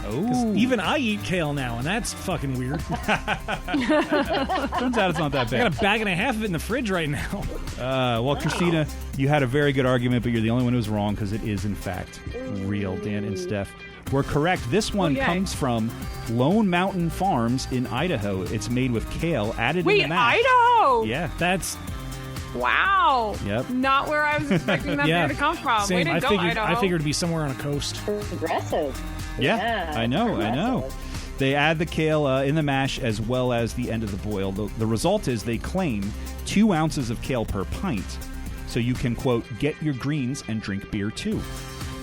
[SPEAKER 2] Oh,
[SPEAKER 1] Even I eat kale now, and that's fucking weird.
[SPEAKER 2] turns out it's not that
[SPEAKER 1] I got
[SPEAKER 2] bad.
[SPEAKER 1] a bag and a half of it in the fridge right now.
[SPEAKER 2] Well, Christina, you had a very good argument, but you're the only one who's wrong because it is, in fact, real. Dan and Steph were correct. This one
[SPEAKER 6] yay.
[SPEAKER 2] comes from Lone Mountain Farms in Idaho. It's made with kale added in
[SPEAKER 6] Wait,
[SPEAKER 2] the mash.
[SPEAKER 6] Idaho!
[SPEAKER 2] Yeah.
[SPEAKER 1] That's
[SPEAKER 6] Wow.
[SPEAKER 2] Yep.
[SPEAKER 6] Not where I was expecting that
[SPEAKER 1] yeah.
[SPEAKER 6] beer to come from.
[SPEAKER 1] Same.
[SPEAKER 6] Way to
[SPEAKER 1] I
[SPEAKER 6] go,
[SPEAKER 1] figured
[SPEAKER 6] Idaho.
[SPEAKER 1] I figured it'd be somewhere on a coast.
[SPEAKER 7] Progressive.
[SPEAKER 2] Yeah, I know.
[SPEAKER 7] progressive.
[SPEAKER 2] They add the kale in the mash as well as the end of the boil. The result is they claim 2 ounces of kale per pint. So you can, quote, get your greens and drink beer too.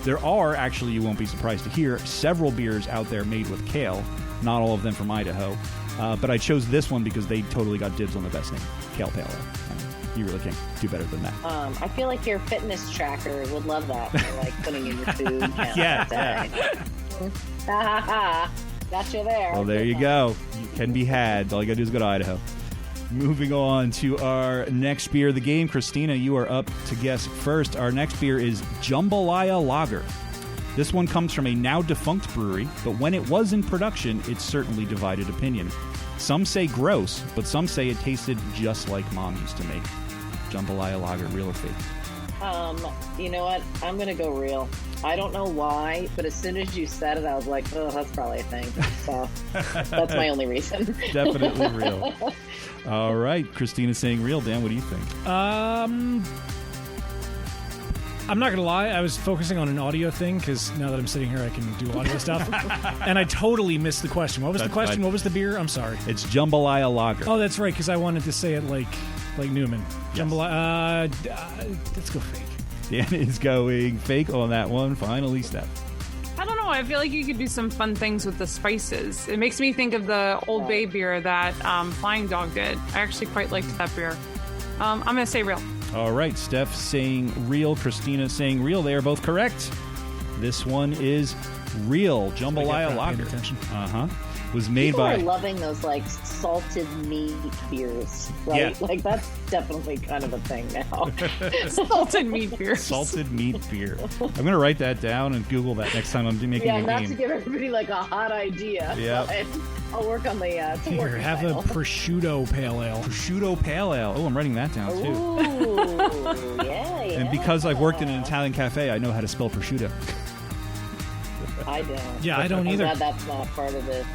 [SPEAKER 2] There are, actually, you won't be surprised to hear, several beers out there made with kale. Not all of them from Idaho. But I chose this one because they totally got dibs on the best name, Kale Pale Ale. You really can't do better than that.
[SPEAKER 7] I feel like your fitness tracker would love that for like putting in your food count.
[SPEAKER 2] Yeah.
[SPEAKER 7] Got you there.
[SPEAKER 2] Well, there you go. You can be had. All you got to do is go to Idaho. Moving on to our next beer of the game. Christina, you are up to guess first. Our next beer is Jambalaya Lager. This one comes from a now-defunct brewery, but when it was in production, it certainly divided opinion. Some say gross, but some say it tasted just like Mom used to make. Jambalaya Lager, real or fake?
[SPEAKER 7] You know what? I'm going to go real. I don't know why, but as soon as you said it, I was like, oh, that's probably a thing. So that's my only reason.
[SPEAKER 2] Definitely real. All right. Christina's saying real. Dan, what do you think?
[SPEAKER 1] I'm not going to lie. I was focusing on an audio thing because now that I'm sitting here, I can do audio stuff. And I totally missed the question. What was the question? What was the beer? I'm sorry.
[SPEAKER 2] It's Jambalaya Lager.
[SPEAKER 1] Oh, that's right, because I wanted to say it like Newman.
[SPEAKER 2] Yes.
[SPEAKER 1] Jambalaya. Let's go fake.
[SPEAKER 2] Dan is going fake on that one. Finally, Steph.
[SPEAKER 6] I don't know. I feel like you could do some fun things with the spices. It makes me think of the Old Bay beer that Flying Dog did. I actually quite liked that beer. I'm going to say real.
[SPEAKER 2] All right. Steph saying real. Christina saying real. They are both correct. This one is real. Jambalaya Lager. Uh-huh. Was made
[SPEAKER 7] People
[SPEAKER 2] by...
[SPEAKER 7] are loving those like salted meat beers, right?
[SPEAKER 2] Yeah.
[SPEAKER 7] Like that's definitely kind of a thing now.
[SPEAKER 6] Salted meat beer.
[SPEAKER 2] Salted meat beer. I'm going to write that down and Google that next time I'm making a
[SPEAKER 7] not
[SPEAKER 2] game.
[SPEAKER 7] to give everybody like a hot idea.
[SPEAKER 2] Yeah.
[SPEAKER 7] But I'll work on the
[SPEAKER 1] Here, have a prosciutto pale ale.
[SPEAKER 2] Prosciutto pale ale. Oh, I'm writing that down too.
[SPEAKER 7] Ooh, yeah.
[SPEAKER 2] And because I've worked in an Italian cafe, I know how to spell prosciutto.
[SPEAKER 7] I don't.
[SPEAKER 1] Yeah, I don't either.
[SPEAKER 7] I'm glad that's not part of the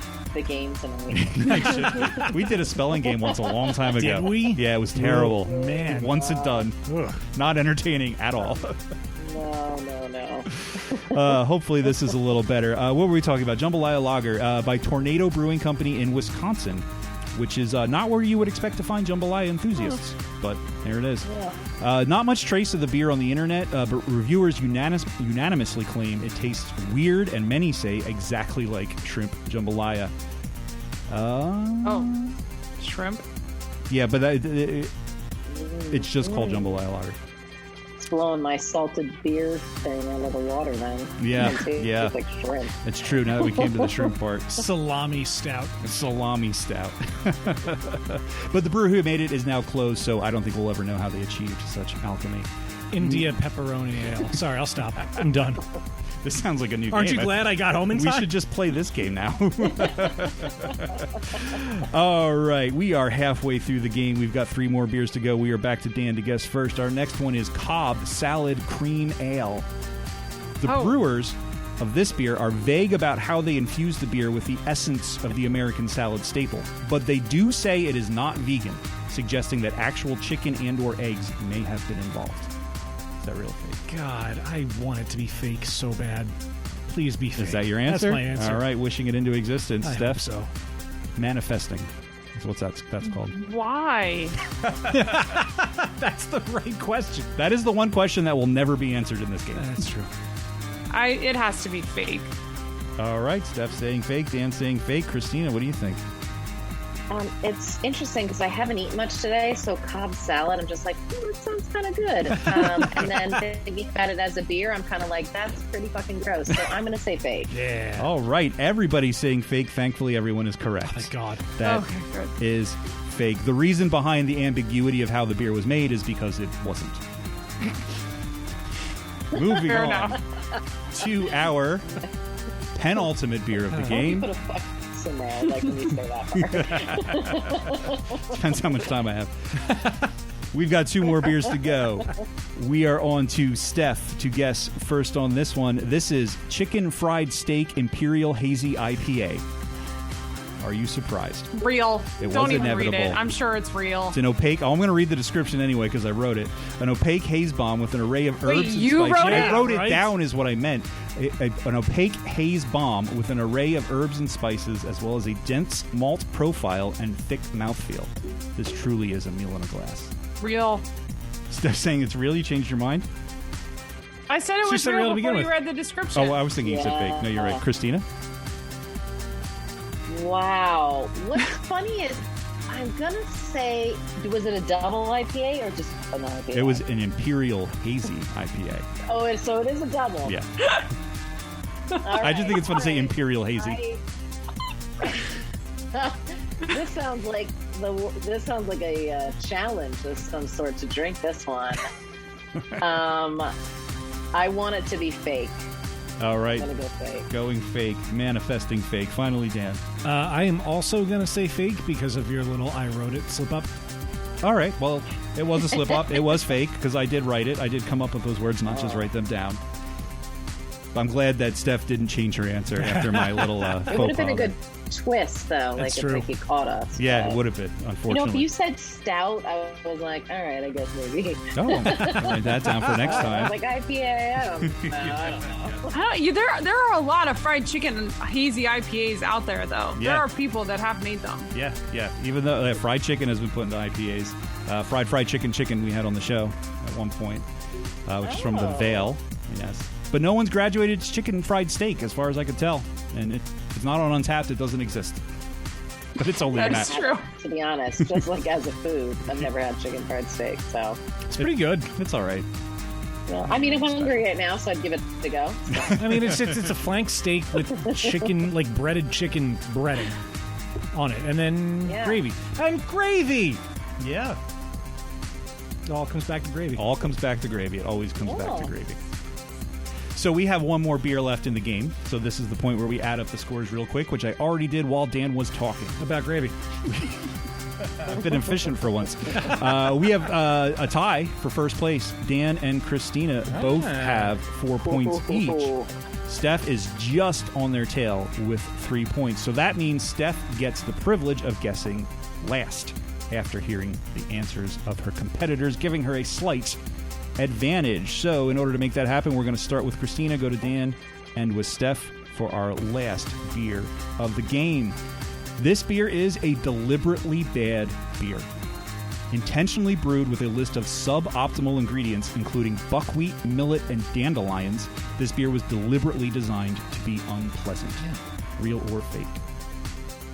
[SPEAKER 7] game tonight.
[SPEAKER 2] We did a spelling game once a long time ago.
[SPEAKER 1] Did we?
[SPEAKER 2] Yeah, it was terrible.
[SPEAKER 1] Oh, man.
[SPEAKER 2] Once and done.
[SPEAKER 1] Ugh.
[SPEAKER 2] Not entertaining at all.
[SPEAKER 7] No.
[SPEAKER 2] Hopefully this is a little better. What were we talking about? Jambalaya Lager by Tornado Brewing Company in Wisconsin, which is not where you would expect to find jambalaya enthusiasts, but there it is.
[SPEAKER 7] Yeah.
[SPEAKER 2] Not much trace of the beer on the internet, but reviewers unanimously claim it tastes weird, and many say exactly like shrimp jambalaya.
[SPEAKER 6] Shrimp?
[SPEAKER 2] Yeah, but it's just called jambalaya lager.
[SPEAKER 7] It's blowing my salted beer thing out of the water then.
[SPEAKER 2] Yeah,
[SPEAKER 7] It
[SPEAKER 2] yeah.
[SPEAKER 7] tastes like shrimp.
[SPEAKER 2] It's true, now that we came to the shrimp part.
[SPEAKER 1] Salami stout.
[SPEAKER 2] Salami stout. But the brewer who made it is now closed, so I don't think we'll ever know how they achieved such alchemy.
[SPEAKER 1] India pepperoni ale. Sorry, I'll stop. I'm done.
[SPEAKER 2] This sounds like a new game.
[SPEAKER 1] Aren't you glad I got home in
[SPEAKER 2] We
[SPEAKER 1] time?
[SPEAKER 2] should just play this game now. All right, we are halfway through the game. We've got 3 more beers to go. We are back to Dan to guess first. Our next one is Cobb Salad Cream Ale. The brewers of this beer are vague about how they infuse the beer with the essence of the American salad staple, but they do say it is not vegan, suggesting that actual chicken and or eggs may have been involved. Is that real or fake?
[SPEAKER 1] God, I want it to be fake so bad. Please be fake.
[SPEAKER 2] Is that your answer?
[SPEAKER 1] That's my answer.
[SPEAKER 2] All right, wishing it into existence.
[SPEAKER 1] I
[SPEAKER 2] Steph?
[SPEAKER 1] hope so.
[SPEAKER 2] Manifesting. That's what that's called.
[SPEAKER 6] Why?
[SPEAKER 1] That's the right question.
[SPEAKER 2] That is the one question that will never be answered in this game.
[SPEAKER 1] That's true.
[SPEAKER 6] It has to be fake.
[SPEAKER 2] All right, Steph saying fake, Dan saying fake. Christina, what do you think?
[SPEAKER 7] It's interesting because I haven't eaten much today, so Cobb salad, I'm just like, that sounds kind of good. And then thinking about it as a beer, I'm kind of like, that's pretty fucking gross. So I'm going to say fake.
[SPEAKER 1] Yeah.
[SPEAKER 2] All right, everybody's saying fake. Thankfully, everyone is correct.
[SPEAKER 1] Oh, thank God.
[SPEAKER 2] That
[SPEAKER 6] Okay, good.
[SPEAKER 2] is fake. The reason behind the ambiguity of how the beer was made is because it wasn't. Moving
[SPEAKER 6] Fair
[SPEAKER 2] on
[SPEAKER 6] enough.
[SPEAKER 2] to our penultimate beer of the
[SPEAKER 7] You
[SPEAKER 2] game.
[SPEAKER 7] put a fuck in there, like when you say that part.
[SPEAKER 2] Depends how much time I have. We've got 2 more beers to go. We are on to Steph to guess first on this one. This is Chicken Fried Steak Imperial Hazy IPA. Are you surprised?
[SPEAKER 6] Real.
[SPEAKER 2] It was
[SPEAKER 6] Don't even read
[SPEAKER 2] inevitable.
[SPEAKER 6] it. I'm sure it's real.
[SPEAKER 2] It's an opaque... I'm going to read the description anyway because I wrote it. An opaque haze bomb with an array of
[SPEAKER 6] Wait,
[SPEAKER 2] herbs and
[SPEAKER 6] you
[SPEAKER 2] spices.
[SPEAKER 6] wrote
[SPEAKER 2] I
[SPEAKER 6] it?
[SPEAKER 2] wrote it
[SPEAKER 1] Right?
[SPEAKER 2] down is what I meant. An opaque haze bomb with an array of herbs and spices as well as a dense malt profile and thick mouthfeel. This truly is a meal in a glass.
[SPEAKER 6] Real.
[SPEAKER 2] Steph saying it's real. You changed your mind?
[SPEAKER 6] I said it
[SPEAKER 1] She
[SPEAKER 6] was
[SPEAKER 1] said real
[SPEAKER 6] real
[SPEAKER 1] to begin
[SPEAKER 6] before you
[SPEAKER 1] with.
[SPEAKER 6] read the description.
[SPEAKER 2] Oh, I was thinking you said fake. No, you're right. Christina?
[SPEAKER 7] Wow. What's funny is I'm gonna say, was it a double IPA or just an IPA?
[SPEAKER 2] It was an Imperial Hazy IPA.
[SPEAKER 7] Oh, so it is a double.
[SPEAKER 2] Yeah.
[SPEAKER 7] All
[SPEAKER 2] I just think it's fun to say
[SPEAKER 7] right.
[SPEAKER 2] Imperial Hazy.
[SPEAKER 7] This sounds like a challenge of some sort to drink this one. I want it to be fake.
[SPEAKER 2] All right.
[SPEAKER 7] I'm gonna go fake.
[SPEAKER 2] Going fake. Manifesting fake. Finally, Dan.
[SPEAKER 1] I am also going to say fake because of your little I wrote it slip up.
[SPEAKER 2] All right. Well, it was a slip up. It was fake because I did write it. I did come up with those words, not just write them down. I'm glad that Steph didn't change her answer after my little
[SPEAKER 7] It would have been a good twist, though.
[SPEAKER 1] That's
[SPEAKER 7] like
[SPEAKER 1] true.
[SPEAKER 7] if he caught us.
[SPEAKER 2] Yeah,
[SPEAKER 7] but,
[SPEAKER 2] it would have been, unfortunately.
[SPEAKER 7] You know, if you said stout, I was like, all right, I guess maybe.
[SPEAKER 2] Oh, write that down for next
[SPEAKER 7] I
[SPEAKER 2] time.
[SPEAKER 7] was like IPA. I don't know.
[SPEAKER 6] There are a lot of fried chicken and hazy IPAs out there, though.
[SPEAKER 2] Yeah.
[SPEAKER 6] There are people that have made them.
[SPEAKER 2] Yeah. Even though fried chicken has been put into IPAs. Fried chicken we had on the show at one point, which is from the Vale. Yes. But no one's graduated to chicken fried steak, as far as I could tell. And it's not on Untapped. It doesn't exist. But it's only
[SPEAKER 6] That's
[SPEAKER 2] that.
[SPEAKER 6] true.
[SPEAKER 7] To be honest, just like as a food, I've never had chicken fried steak, so.
[SPEAKER 1] It's pretty good.
[SPEAKER 2] It's all right.
[SPEAKER 7] Well, I mean, I'm hungry right now, so I'd give it a go.
[SPEAKER 1] I mean, it's a flank steak with chicken, like breaded chicken breading on it, and then gravy. And gravy!
[SPEAKER 2] Yeah.
[SPEAKER 1] It all comes back to gravy.
[SPEAKER 2] All comes back to gravy. It always comes back to gravy. So we have one more beer left in the game. So this is the point where we add up the scores real quick, which I already did while Dan was talking.
[SPEAKER 1] About gravy.
[SPEAKER 2] I've been efficient for once. We have a tie for first place. Dan and Christina both have 4 points each. Steph is just on their tail with 3 points. So that means Steph gets the privilege of guessing last after hearing the answers of her competitors, giving her a slight advantage. So in order to make that happen, we're going to start with Christina, go to Dan, and with Steph for our last beer of the game. This beer is a deliberately bad beer. Intentionally brewed with a list of suboptimal ingredients, including buckwheat, millet, and dandelions, this beer was deliberately designed to be unpleasant. Real or fake?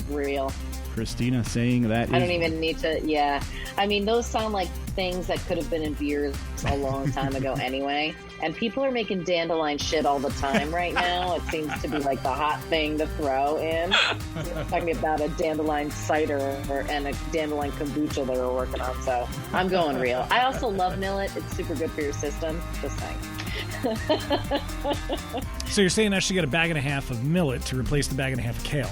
[SPEAKER 7] Real.
[SPEAKER 2] Christina saying that
[SPEAKER 7] I don't even need to, yeah. I mean, those sound like things that could have been in beers a long time ago anyway. And people are making dandelion shit all the time right now. It seems to be like the hot thing to throw in. Talking about a dandelion cider and a dandelion kombucha they were working on. So I'm going real. I also love millet. It's super good for your system. Just saying.
[SPEAKER 1] So you're saying I should get a bag and a half of millet to replace the bag and a half of kale?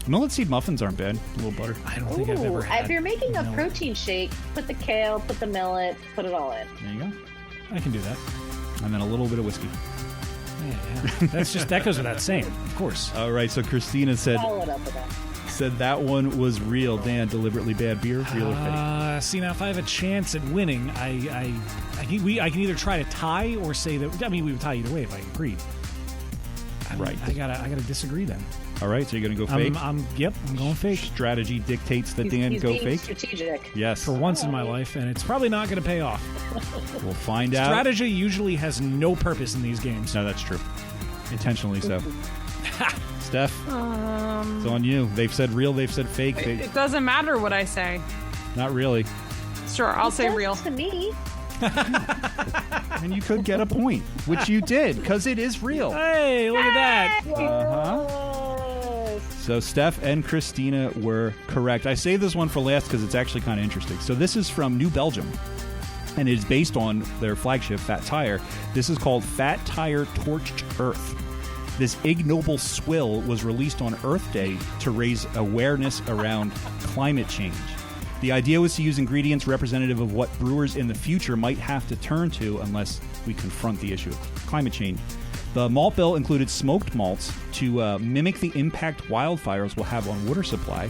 [SPEAKER 2] Millet seed muffins aren't bad. A little butter.
[SPEAKER 1] I don't think I've ever had.
[SPEAKER 7] If you're making a
[SPEAKER 1] millet.
[SPEAKER 7] protein shake, put the kale, put the millet, put it all in.
[SPEAKER 2] There you go.
[SPEAKER 1] I can do that.
[SPEAKER 2] And then a little bit of whiskey.
[SPEAKER 1] Yeah. That goes without saying, of course.
[SPEAKER 2] All right, so Christina
[SPEAKER 7] Follow it up with that.
[SPEAKER 2] said that one was real. Dan, deliberately bad beer, real or fake?
[SPEAKER 1] See, now if I have a chance at winning, I can either try to tie or say that. I mean, we would tie either way if I agreed.
[SPEAKER 2] Right.
[SPEAKER 1] I gotta disagree then.
[SPEAKER 2] All right, so you're going to go fake?
[SPEAKER 1] I'm going fake.
[SPEAKER 2] Strategy dictates that Dan
[SPEAKER 7] He's
[SPEAKER 2] go
[SPEAKER 7] being
[SPEAKER 2] fake?
[SPEAKER 7] strategic.
[SPEAKER 2] Yes.
[SPEAKER 1] For once in my life, and it's probably not going to pay off.
[SPEAKER 2] We'll find out.
[SPEAKER 1] Strategy usually has no purpose in these games.
[SPEAKER 2] No, that's true. Intentionally so. Steph, it's on you. They've said real, they've said fake.
[SPEAKER 6] It doesn't matter what I say.
[SPEAKER 2] Not really.
[SPEAKER 6] Sure, I'll say
[SPEAKER 7] It does
[SPEAKER 6] real.
[SPEAKER 7] to me.
[SPEAKER 2] And you could get a point, which you did, because it is real.
[SPEAKER 1] Hey, look at that.
[SPEAKER 2] Uh-huh. So Steph and Christina were correct. I say this one for last because it's actually kind of interesting. So this is from New Belgium, and it is based on their flagship, Fat Tire. This is called Fat Tire Torched Earth. This ignoble swill was released on Earth Day to raise awareness around climate change. The idea was to use ingredients representative of what brewers in the future might have to turn to unless we confront the issue of climate change. The malt bill included smoked malts to mimic the impact wildfires will have on water supply,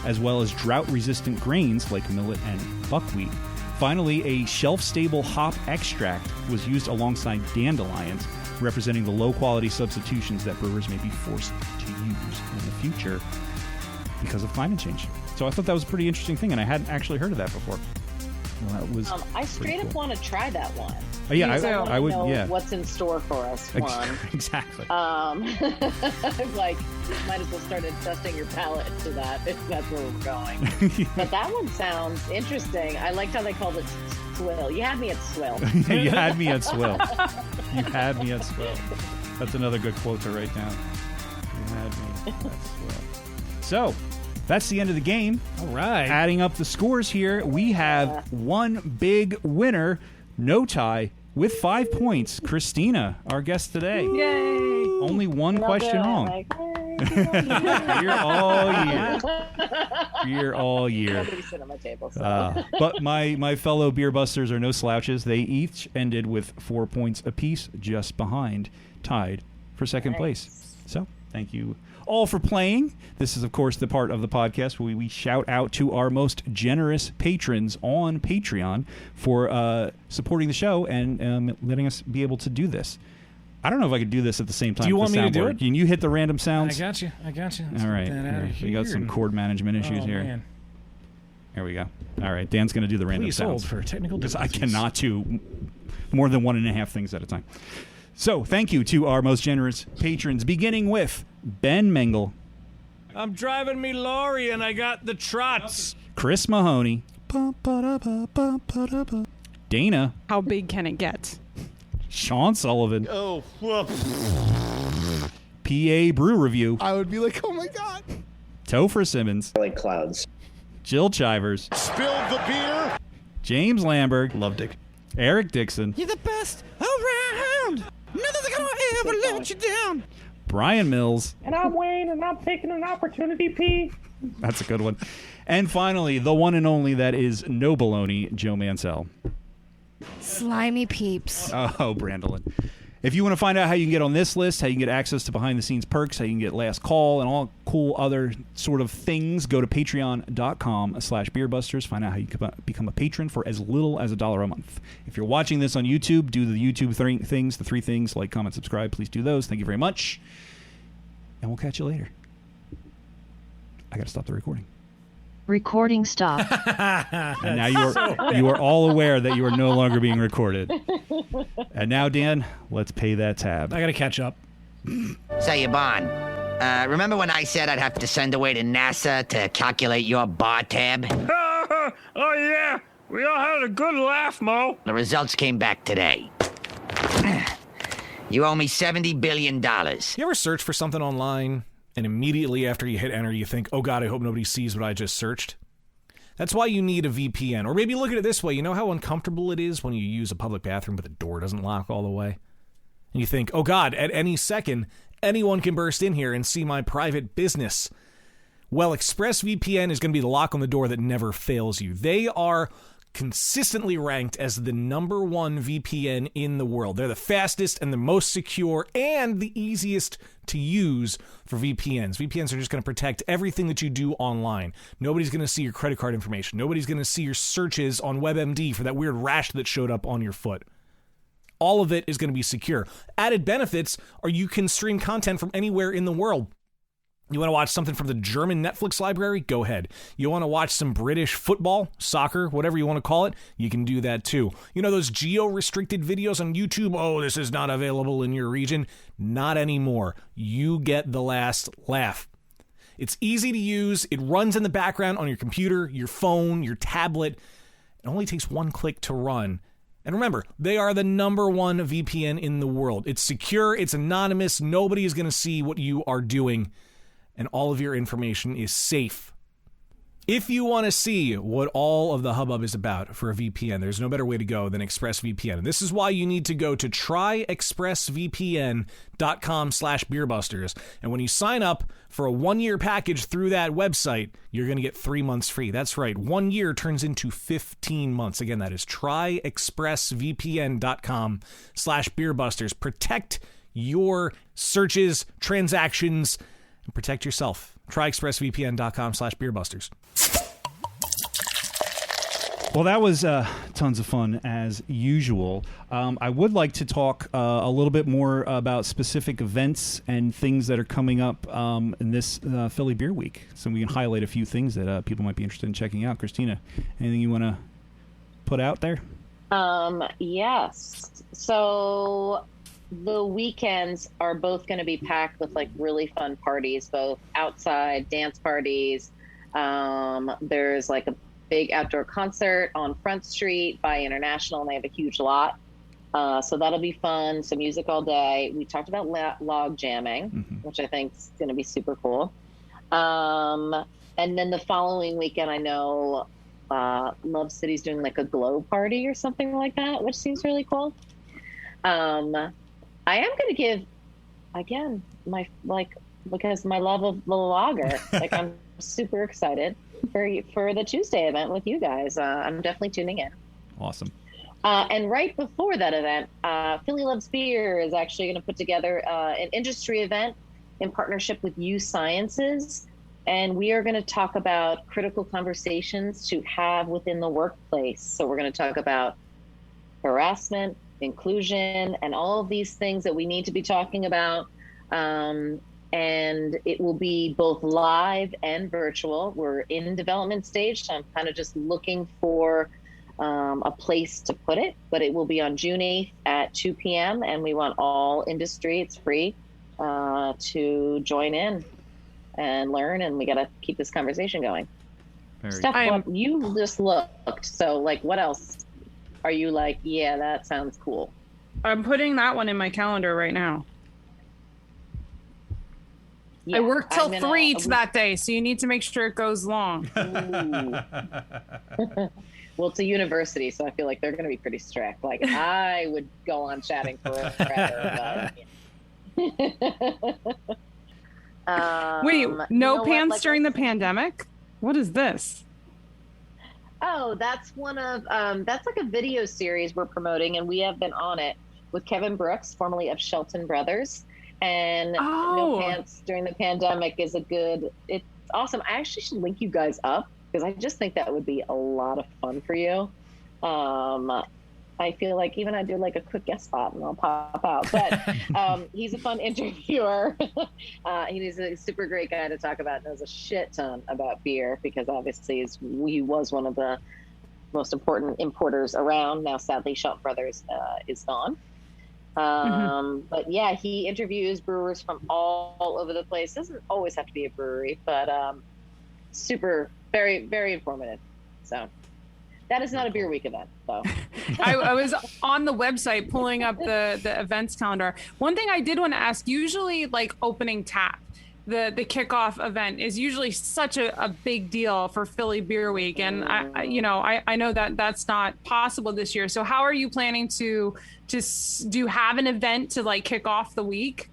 [SPEAKER 2] as well as drought-resistant grains like millet and buckwheat. Finally, a shelf-stable hop extract was used alongside dandelions, representing the low-quality substitutions that brewers may be forced to use in the future because of climate change. So I thought that was a pretty interesting thing, and I hadn't actually heard of that before. Well, that was
[SPEAKER 7] I straight up want to try that one.
[SPEAKER 2] Oh, yeah,
[SPEAKER 7] I
[SPEAKER 2] would.
[SPEAKER 7] know
[SPEAKER 2] Yeah,
[SPEAKER 7] what's in store for us. One.
[SPEAKER 2] Exactly.
[SPEAKER 7] Like, might as well start adjusting your palate to that if that's where we're going. But that one sounds interesting. I liked how they called it Swill. You had me at Swill.
[SPEAKER 2] You had me at Swill. You had me at Swill. That's another good quote to write down. You had me at Swill. So, that's the end of the game.
[SPEAKER 1] All right.
[SPEAKER 2] Adding up the scores here, we have one big winner, no tie, with 5 points. Christina, our guest today.
[SPEAKER 6] Yay!
[SPEAKER 2] Only one question wrong. You're all year. You're all year.
[SPEAKER 7] Nobody sit on my table. So.
[SPEAKER 2] But my fellow beer busters are no slouches. They each ended with 4 points apiece, just behind, tied for second place. So, thank you all for playing. This is, of course, the part of the podcast where we shout out to our most generous patrons on Patreon for supporting the show and letting us be able to do this. I don't know if I could do this at the same time.
[SPEAKER 1] Do you want me to do it?
[SPEAKER 2] Can you hit the random sounds?
[SPEAKER 1] I got you.
[SPEAKER 2] All right. We got some chord management issues here.
[SPEAKER 1] Man.
[SPEAKER 2] There we go. All right. Dan's going to do the random
[SPEAKER 1] Please
[SPEAKER 2] sounds.
[SPEAKER 1] hold for technical
[SPEAKER 2] Because I
[SPEAKER 1] difficulties.
[SPEAKER 2] cannot do more than 1.5 things at a time. So, thank you to our most generous patrons, beginning with Ben Mengel,
[SPEAKER 5] I'm driving me lorry and I got the trots.
[SPEAKER 2] Chris Mahoney, Dana,
[SPEAKER 6] How big can it get?
[SPEAKER 2] Sean Sullivan,
[SPEAKER 5] Oh, well,
[SPEAKER 2] PA Brew Review,
[SPEAKER 4] I would be like, oh my God.
[SPEAKER 2] Topher Simmons,
[SPEAKER 8] Like clouds.
[SPEAKER 2] Jill Chivers,
[SPEAKER 5] spilled the beer.
[SPEAKER 2] James Lamberg,
[SPEAKER 8] Loved it.
[SPEAKER 2] Eric Dixon,
[SPEAKER 9] You're the best around. Nothing's gonna ever let you down.
[SPEAKER 2] Brian Mills.
[SPEAKER 3] And I'm Wayne, and I'm taking an opportunity, P.
[SPEAKER 2] That's a good one. And finally, the one and only that is no baloney, Joe Mansell.
[SPEAKER 10] Slimy peeps.
[SPEAKER 2] Oh, Brandolin. If you want to find out how you can get on this list, how you can get access to behind-the-scenes perks, how you can get last call, and all cool other sort of things, go to patreon.com/beerbusters. Find out how you can become a patron for as little as $1 a month. If you're watching this on YouTube, do the YouTube things, the 3 things, like, comment, subscribe. Please do those. Thank you very much. And we'll catch you later. I got to stop the recording.
[SPEAKER 10] Recording stop.
[SPEAKER 2] And now you are all aware that you are no longer being recorded. And now, Dan, let's pay that tab.
[SPEAKER 1] I got to catch up.
[SPEAKER 9] Say, Yvonne, remember when I said I'd have to send away to NASA to calculate your bar tab?
[SPEAKER 5] Oh, yeah. We all had a good laugh, Mo.
[SPEAKER 9] The results came back today. You owe me $70 billion.
[SPEAKER 1] You ever search for something online and immediately after you hit enter, you think, oh God, I hope nobody sees what I just searched? That's why you need a VPN. Or maybe look at it this way. You know how uncomfortable it is when you use a public bathroom but the door doesn't lock all the way? And you think, oh God, at any second, anyone can burst in here and see my private business. Well, ExpressVPN is going to be the lock on the door that never fails you. They are consistently ranked as the #1 VPN in the world. They're the fastest and the most secure and the easiest to use for VPNs. VPNs are just going to protect everything that you do online. Nobody's going to see your credit card information. Nobody's going to see your searches on WebMD for that weird rash that showed up on your foot. All of it is going to be secure. Added benefits are you can stream content from anywhere in the world. You want to watch something from the German Netflix library? Go ahead. You want to watch some British football, soccer, whatever you want to call it? You can do that too. You know those geo-restricted videos on YouTube? Oh, this is not available in your region. Not anymore. You get the last laugh. It's easy to use. It runs in the background on your computer, your phone, your tablet. It only takes 1 click to run. And remember, they are the #1 VPN in the world. It's secure. It's anonymous. Nobody is going to see what you are doing. And all of your information is safe. If you want to see what all of the hubbub is about for a VPN, there's no better way to go than ExpressVPN. And this is why you need to go to tryexpressvpn.com/beerbusters. And when you sign up for a 1-year package through that website, you're going to get 3 months free. That's right. 1 year turns into 15 months. Again, that is tryexpressvpn.com/beerbusters. Protect your searches, transactions, and protect yourself. Try expressvpn.com/beerbusters.
[SPEAKER 2] Well, that was tons of fun, as usual. I would like to talk a little bit more about specific events and things that are coming up in this Philly Beer Week. So we can highlight a few things that people might be interested in checking out. Christina, anything you want to put out there?
[SPEAKER 7] Yes. So the weekends are both going to be packed with like really fun parties, both outside dance parties. There's like a big outdoor concert on Front Street by International, and they have a huge lot. So that'll be fun. So music all day. We talked about log jamming, which I think is going to be super cool. And then the following weekend, I know Love City's doing like a glow party or something like that, which seems really cool. I am going to give, again, because my love of the lager, like I'm super excited for the Tuesday event with you guys. I'm definitely tuning in.
[SPEAKER 2] Awesome.
[SPEAKER 7] And right before that event, Philly Loves Beer is actually going to put together an industry event in partnership with U Sciences. And we are going to talk about critical conversations to have within the workplace. So we're going to talk about harassment, inclusion, and all of these things that we need to be talking about. And it will be both live and virtual. We're in development stage, so I'm kind of just looking for a place to put it. But it will be on June 8th at 2 p.m. And we want all industry, it's free, to join in and learn, and we got to keep this conversation going. Steph, you just looked. So, like, what else are you like? Yeah, that sounds cool.
[SPEAKER 6] I'm putting that one in my calendar right now.
[SPEAKER 7] Yeah,
[SPEAKER 6] I work till 3 that day, so you need to make sure it goes long.
[SPEAKER 7] Well, it's a university, so I feel like they're going to be pretty strict. Like, I would go on chatting forever.
[SPEAKER 6] Wait, no pants during the pandemic? What is this?
[SPEAKER 7] Oh, that's one of that's like a video series we're promoting, and we have been on it with Kevin Brooks, formerly of Shelton Brothers. And no pants during the pandemic is it's awesome. I actually should link you guys up because I just think that would be a lot of fun for you. I feel like even I do like a quick guest spot and I'll pop out. But he's a fun interviewer. He's a super great guy to talk about. Knows a shit ton about beer because obviously he was one of the most important importers around. Now, sadly, Shelton Brothers is gone. But yeah, he interviews brewers from all over the place. Doesn't always have to be a brewery, but super, very, very informative. So. That is not a beer week event, though.
[SPEAKER 6] I was on the website pulling up the events calendar. One thing I did want to ask, usually like opening tap, the kickoff event is usually such a big deal for Philly Beer Week. And I know that that's not possible this year. So how are you planning to just do you have an event to like kick off the week?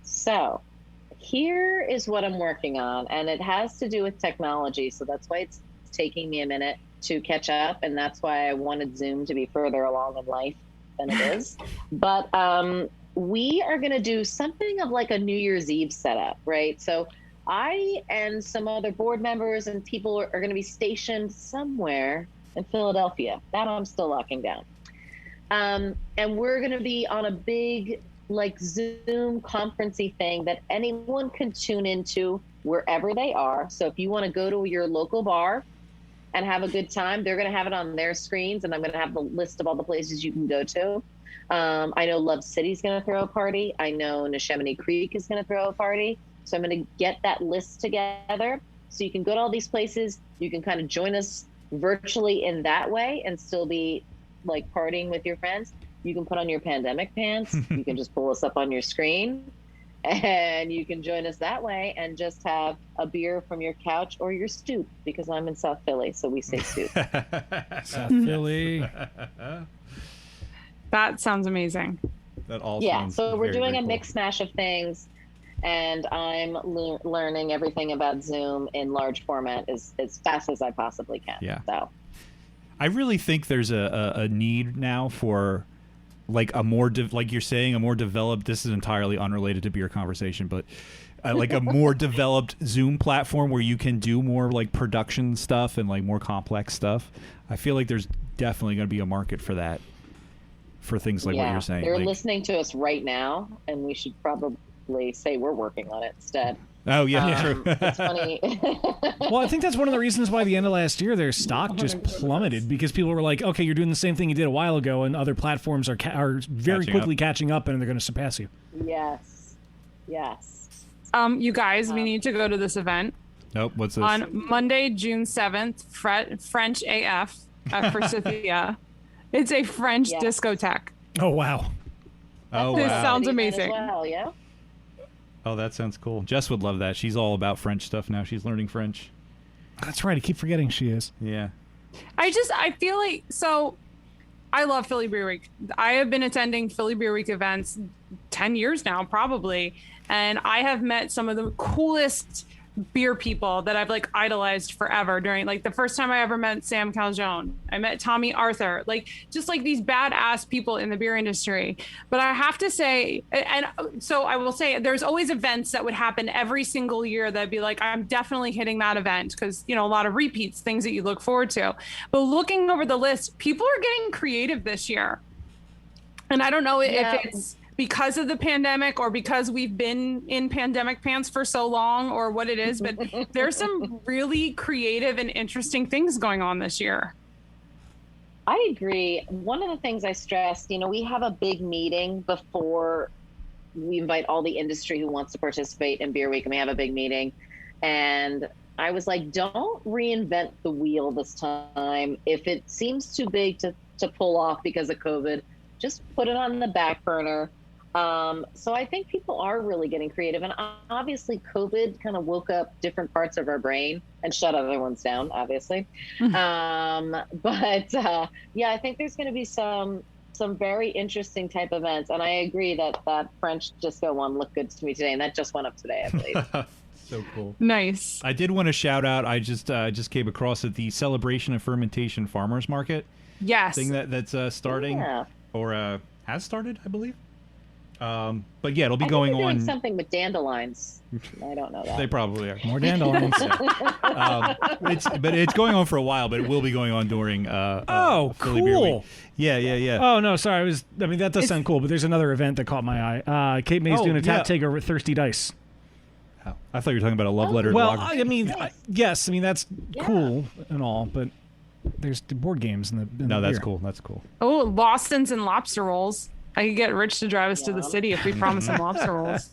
[SPEAKER 7] So here is what I'm working on, and it has to do with technology. So that's why it's taking me a minute to catch up, and that's why I wanted Zoom to be further along in life than it is. But we are going to do something of like a New Year's Eve setup, right? So I and some other board members and people are going to be stationed somewhere in Philadelphia. That I'm still locking down. And we're going to be on a big like Zoom conferencey thing that anyone can tune into wherever they are. So if you want to go to your local bar and have a good time, they're going to have it on their screens, and I'm going to have the list of all the places you can go to. I know Love City's going to throw a party. I know Neshaminy Creek is going to throw a party. So I'm going to get that list together so you can go to all these places. You can kind of join us virtually in that way and still be like partying with your friends. You can put on your pandemic pants. You can just pull us up on your screen. And you can join us that way and just have a beer from your couch or your stoop, because I'm in South Philly, so we say stoop.
[SPEAKER 1] South Philly.
[SPEAKER 6] That sounds amazing.
[SPEAKER 2] That all
[SPEAKER 7] yeah, so we're doing a
[SPEAKER 2] cool.
[SPEAKER 7] mix mash of things, and I'm learning everything about Zoom in large format as fast as I possibly can.
[SPEAKER 2] Yeah.
[SPEAKER 7] So
[SPEAKER 2] I really think there's a need now for like a more like you're saying, a more developed, this is entirely unrelated to beer conversation, but like a more developed Zoom platform where you can do more like production stuff and like more complex stuff. I feel like there's definitely going to be a market for that, for things like what you're saying.
[SPEAKER 7] They're
[SPEAKER 2] like,
[SPEAKER 7] listening to us right now, and we should probably probably say we're working on it instead.
[SPEAKER 2] Oh, yeah, true.
[SPEAKER 7] It's funny.
[SPEAKER 1] Well, I think that's one of the reasons why the end of last year their stock just plummeted, because people were like, okay, you're doing the same thing you did a while ago, and other platforms are very quickly catching up, and they're going to surpass you.
[SPEAKER 7] Yes.
[SPEAKER 6] You guys, we need to go to this event.
[SPEAKER 2] Nope, what's this?
[SPEAKER 6] On Monday, June 7th, French AF for Sophia. It's a French discotheque.
[SPEAKER 1] Oh, wow.
[SPEAKER 2] Oh,
[SPEAKER 6] This
[SPEAKER 2] wow.
[SPEAKER 6] sounds amazing.
[SPEAKER 7] Well, yeah.
[SPEAKER 2] Oh, that sounds cool. Jess would love that. She's all about French stuff now. She's learning French.
[SPEAKER 1] That's right. I keep forgetting she is.
[SPEAKER 2] Yeah.
[SPEAKER 6] I feel like, so I love Philly Beer Week. I have been attending Philly Beer Week events 10 years now, probably. And I have met some of the coolest beer people that I've like idolized forever. During like the first time I ever met Sam Calzone, I met Tommy Arthur, like just like these badass people in the beer industry. But I have to say, and so I will say, there's always events that would happen every single year that'd be like, I'm definitely hitting that event, because you know, a lot of repeats, things that you look forward to. But looking over the list, people are getting creative this year, and I don't know if it's because of the pandemic or because we've been in pandemic pants for so long or what it is, but there's some really creative and interesting things going on this year.
[SPEAKER 7] I agree. One of the things I stressed, you know, we have a big meeting before we invite all the industry who wants to participate in Beer Week, and we have a big meeting. And I was like, don't reinvent the wheel this time. If it seems too big to pull off because of COVID, just put it on the back burner. So I think people are really getting creative, and obviously COVID kind of woke up different parts of our brain and shut other ones down, obviously. Yeah, I think there's going to be some very interesting type events, and I agree that French disco one looked good to me today, and that just went up today, I believe.
[SPEAKER 2] So cool.
[SPEAKER 6] Nice.
[SPEAKER 2] I did want to shout out, I just came across it, the Celebration of Fermentation Farmers Market.
[SPEAKER 6] Yes.
[SPEAKER 2] Thing that's starting or has started, I believe. But yeah, it'll be going on.
[SPEAKER 7] Doing something with dandelions. I don't know that.
[SPEAKER 2] They probably are.
[SPEAKER 1] More dandelions.
[SPEAKER 2] But it's going on for a while, but it will be going on during Philly Beer
[SPEAKER 1] cool.
[SPEAKER 2] Week. Yeah.
[SPEAKER 1] Oh no, sorry. That does sound cool, but there's another event that caught my eye. Kate May's doing a tap takeover with Thirsty Dice.
[SPEAKER 2] Oh, I thought you were talking about a love letter.
[SPEAKER 1] Well,
[SPEAKER 2] to
[SPEAKER 1] I mean, yes, that's cool and all, but there's the board games in the
[SPEAKER 2] No, that's
[SPEAKER 1] beer.
[SPEAKER 2] cool. That's cool.
[SPEAKER 6] Oh, Lostons and lobster rolls. I could get Rich to drive us to the city if we promise him lobster rolls.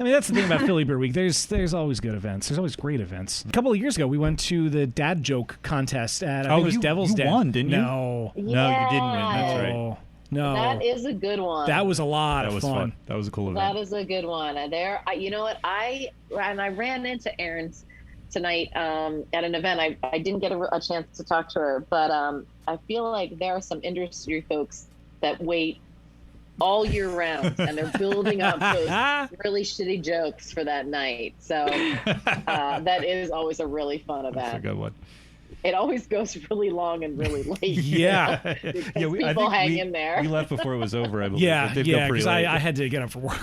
[SPEAKER 1] I mean, that's the thing about Philly Beer Week. There's always good events. There's always great events. A couple of years ago, we went to the dad joke contest at I think it was Devil's Den.
[SPEAKER 2] You won, didn't you?
[SPEAKER 1] No,
[SPEAKER 2] you didn't win. That's right.
[SPEAKER 1] No,
[SPEAKER 7] that is a good one.
[SPEAKER 1] That was a lot of fun.
[SPEAKER 2] That was a cool event.
[SPEAKER 7] That is a good one. And you know what? I ran into Erin's tonight at an event. I didn't get a chance to talk to her, but I feel like there are some industry folks that wait all year round, and they're building up those really shitty jokes for that night. So that is always a really fun event.
[SPEAKER 2] That's a good one.
[SPEAKER 7] It always goes really long and really late.
[SPEAKER 1] Yeah.
[SPEAKER 7] People hang in there.
[SPEAKER 2] We left before it was over, I believe.
[SPEAKER 1] Yeah, because I had to get up for work.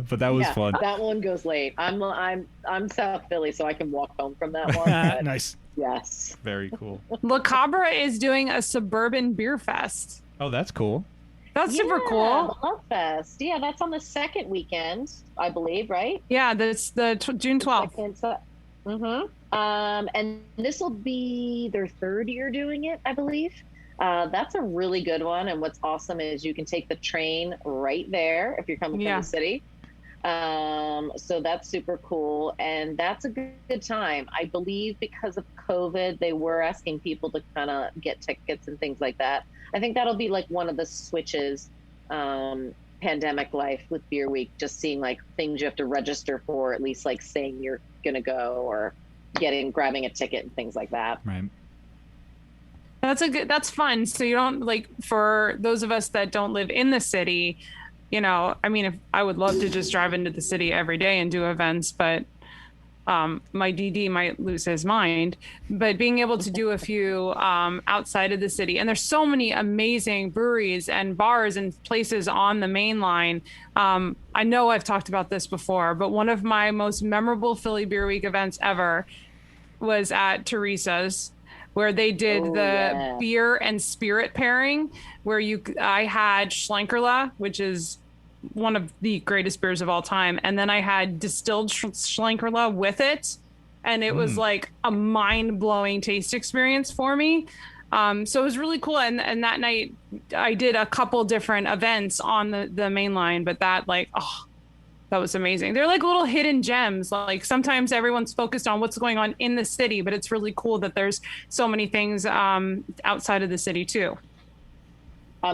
[SPEAKER 2] But that was fun.
[SPEAKER 7] That one goes late. I'm South Philly, so I can walk home from that one.
[SPEAKER 1] Nice.
[SPEAKER 7] Yes.
[SPEAKER 2] Very cool.
[SPEAKER 6] La Cabra is doing a suburban beer fest.
[SPEAKER 2] Oh, that's cool.
[SPEAKER 6] That's super cool.
[SPEAKER 7] Love Fest. Yeah, that's on the second weekend, I believe, right?
[SPEAKER 6] Yeah, that's the June 12th.
[SPEAKER 7] And this will be their third year doing it, I believe. That's a really good one. And what's awesome is you can take the train right there if you're coming from the city. So that's super cool. And that's a good time. I believe because of COVID, they were asking people to kind of get tickets and things like that. I think that'll be like one of the switches, pandemic life with Beer Week, just seeing like things you have to register for, at least like saying you're going to go or grabbing a ticket and things like that.
[SPEAKER 2] Right.
[SPEAKER 6] That's fun. So you don't for those of us that don't live in the city, you know, I mean, if I would love to just drive into the city every day and do events, but my DD might lose his mind. But being able to do a few outside of the city, and there's so many amazing breweries and bars and places on the main line. I know I've talked about this before, but one of my most memorable Philly Beer Week events ever was at Teresa's, where they did beer and spirit pairing, where I had Schlenkerla, which is one of the greatest beers of all time. And then I had distilled Schlenkerla with it. And it was like a mind-blowing taste experience for me. So it was really cool. And that night I did a couple different events on the main line, but that was amazing. They're like little hidden gems. Like sometimes everyone's focused on what's going on in the city, but it's really cool that there's so many things outside of the city too.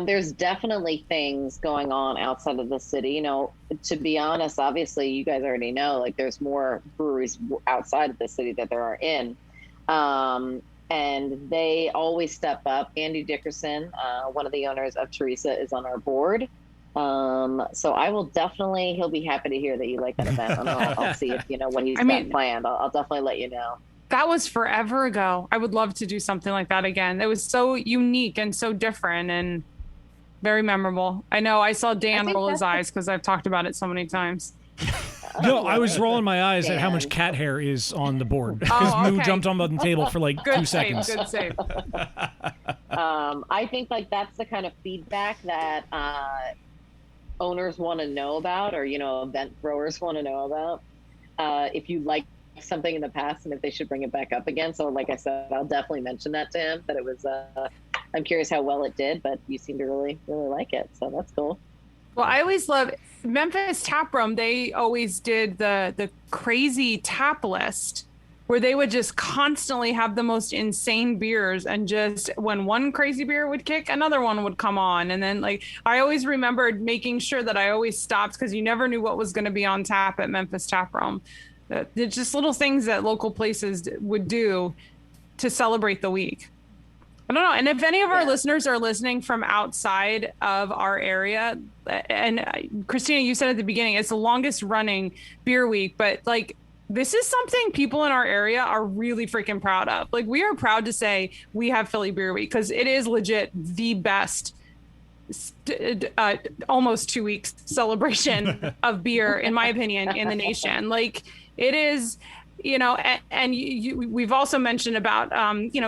[SPEAKER 7] There's definitely things going on outside of the city. You know, to be honest, obviously you guys already know, like there's more breweries outside of the city that there are in. And they always step up. Andy Dickerson, one of the owners of Teresa, is on our board. So I will definitely, he'll be happy to hear that you like that event. And I'll see if, what he's got planned. I'll definitely let you know.
[SPEAKER 6] That was forever ago. I would love to do something like that again. It was so unique and so different and very memorable. I know I saw Dan roll his eyes because I've talked about it so many times.
[SPEAKER 1] No, I was rolling my eyes at how much cat hair is on the board. Because Moo jumped on the table for like 2 seconds.
[SPEAKER 6] Good save.
[SPEAKER 7] I think like that's the kind of feedback that owners want to know about, or event throwers want to know about. If you like something in the past and if they should bring it back up again. So like I said, I'll definitely mention that to him, that it was I'm curious how well it did, but you seem to really, really like it. So that's cool.
[SPEAKER 6] Well, I always love Memphis Tap Room. They always did the crazy tap list where they would just constantly have the most insane beers, and just when one crazy beer would kick, another one would come on. And then like I always remembered making sure that I always stopped, because you never knew what was going to be on tap at Memphis Tap Room. They're just little things that local places would do to celebrate the week. I don't know. And if any of our listeners are listening from outside of our area, and Christina, you said at the beginning, it's the longest running beer week, but like this is something people in our area are really freaking proud of. Like we are proud to say we have Philly Beer Week, because it is legit the best almost 2 weeks celebration of beer, in my opinion, in the nation. Like it is, we've also mentioned about,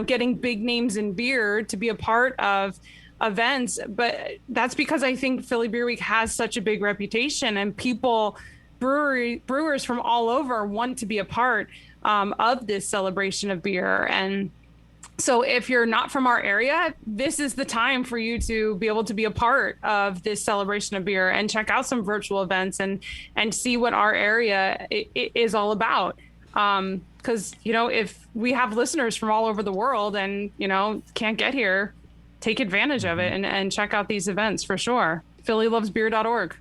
[SPEAKER 6] getting big names in beer to be a part of events. But that's because I think Philly Beer Week has such a big reputation, and brewers from all over want to be a part of this celebration of beer. And so if you're not from our area, this is the time for you to be able to be a part of this celebration of beer and check out some virtual events and see what our area is all about. Because, if we have listeners from all over the world and, can't get here, take advantage of it and check out these events for sure. PhillyLovesBeer.org.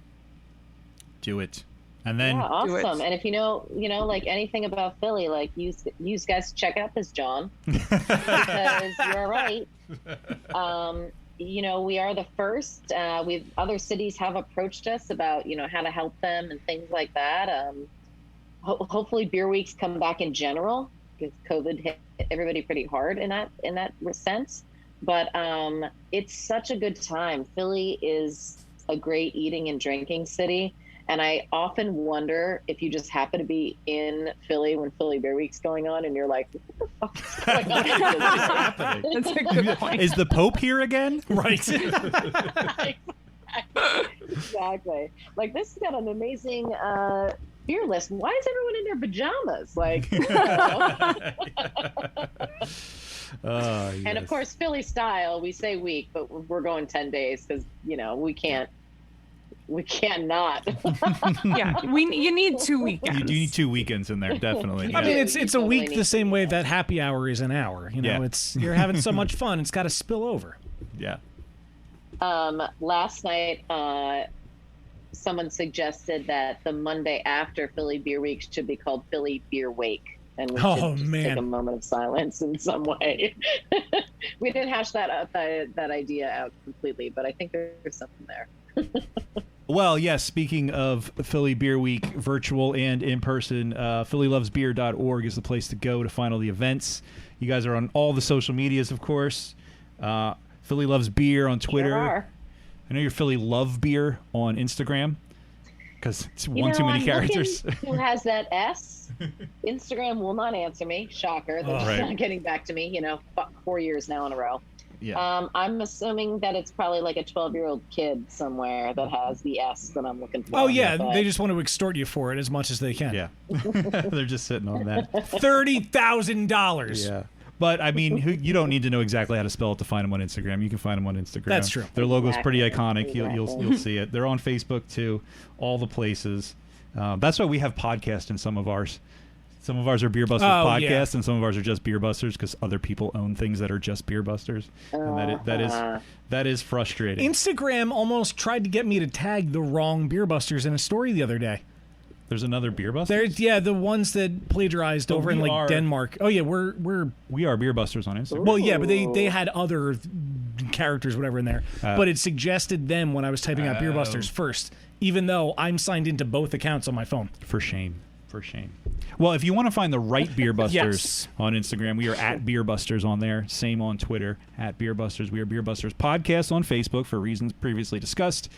[SPEAKER 2] Do it. And then
[SPEAKER 7] awesome. And if like anything about Philly, like you guys check out this John, because you're right. We are the first. Other cities have approached us about how to help them and things like that. Hopefully, beer weeks come back in general, because COVID hit everybody pretty hard in that sense. But it's such a good time. Philly is a great eating and drinking city. And I often wonder if you just happen to be in Philly when Philly Beer Week's going on, and you're like, what the fuck is going on?
[SPEAKER 6] That's a good point.
[SPEAKER 2] Is the Pope here again? Right.
[SPEAKER 7] Exactly. Like, this has got an amazing beer list. Why is everyone in their pajamas? Like,
[SPEAKER 2] yes.
[SPEAKER 7] And of course, Philly style, we say week, but we're going 10 days because, we can't not.
[SPEAKER 6] Yeah, you need 2 weekends.
[SPEAKER 2] You do need 2 weekends in there, definitely.
[SPEAKER 1] I mean, it's a week the same way that happy hour is an hour. You're having so much fun, it's got to spill over.
[SPEAKER 2] Yeah.
[SPEAKER 7] Last night, someone suggested that the Monday after Philly Beer Week should be called Philly Beer Wake. And we should just take a moment of silence in some way. We didn't hash that idea out completely, but I think there's something there.
[SPEAKER 2] Well, yes, speaking of Philly Beer Week, virtual and in person, PhillyLovesBeer.org is the place to go to find all the events. You guys are on all the social medias, of course. Philly Loves Beer on Twitter.
[SPEAKER 7] Sure are.
[SPEAKER 2] I know you're Philly Love Beer on Instagram, because it's one too many characters.
[SPEAKER 7] Who has that S? Instagram will not answer me. Shocker. They're just not getting back to me, 4 years now in a row.
[SPEAKER 2] Yeah.
[SPEAKER 7] I'm assuming that it's probably like a 12-year-old kid somewhere that has the S that I'm looking for.
[SPEAKER 1] Oh yeah,
[SPEAKER 7] but-
[SPEAKER 1] they just want to extort you for it as much as they can.
[SPEAKER 2] Yeah. They're just sitting on that.
[SPEAKER 1] $30,000.
[SPEAKER 2] Yeah. But, I mean, you don't need to know exactly how to spell it to find them on Instagram. You can find them on Instagram.
[SPEAKER 1] That's true.
[SPEAKER 2] Their logo's pretty
[SPEAKER 7] Exactly.
[SPEAKER 2] iconic. You'll see it. They're on Facebook, too. All the places. That's why we have podcasts in some of ours. Some of ours are Beer Busters podcasts,
[SPEAKER 1] yeah.
[SPEAKER 2] and some of ours are just Beer Busters because other people own things that are just Beer Busters. And that is frustrating.
[SPEAKER 1] Instagram almost tried to get me to tag the wrong Beer Busters in a story the other day.
[SPEAKER 2] There's another Beer Busters?
[SPEAKER 1] There's the ones that plagiarized over in like Denmark. Oh yeah,
[SPEAKER 2] we are Beer Busters on Instagram.
[SPEAKER 1] Well, yeah, but they had other characters, whatever, in there. But it suggested them when I was typing out Beer Busters first, even though I'm signed into both accounts on my phone.
[SPEAKER 2] For shame. For shame. Well, if you want to find the right Beer Busters
[SPEAKER 1] Yes.
[SPEAKER 2] on Instagram, we are at Beer Busters on there. Same on Twitter, at Beer Busters. We are Beer Busters Podcast on Facebook for reasons previously discussed,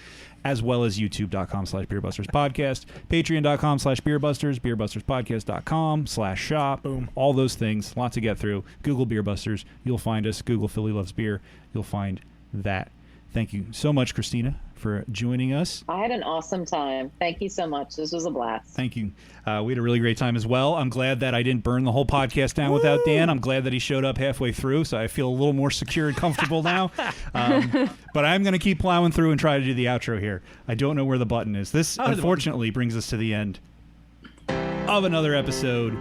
[SPEAKER 2] as well as youtube.com/Beer Busters Podcast, patreon.com/Beer Busters, beerbusters.podcast.com/shop.
[SPEAKER 1] Boom.
[SPEAKER 2] All those things. Lot to get through. Google Beer Busters. You'll find us. Google Philly Loves Beer. You'll find that. Thank you so much, Christina, for joining us.
[SPEAKER 7] I had an awesome time. Thank you so much. This was a blast.
[SPEAKER 2] Thank you. We had a really great time as well. I'm glad that I didn't burn the whole podcast down without Dan. I'm glad that he showed up halfway through, so I feel a little more secure and comfortable now. But I'm going to keep plowing through and try to do the outro here. I don't know where the button is. This, unfortunately, brings us to the end of another episode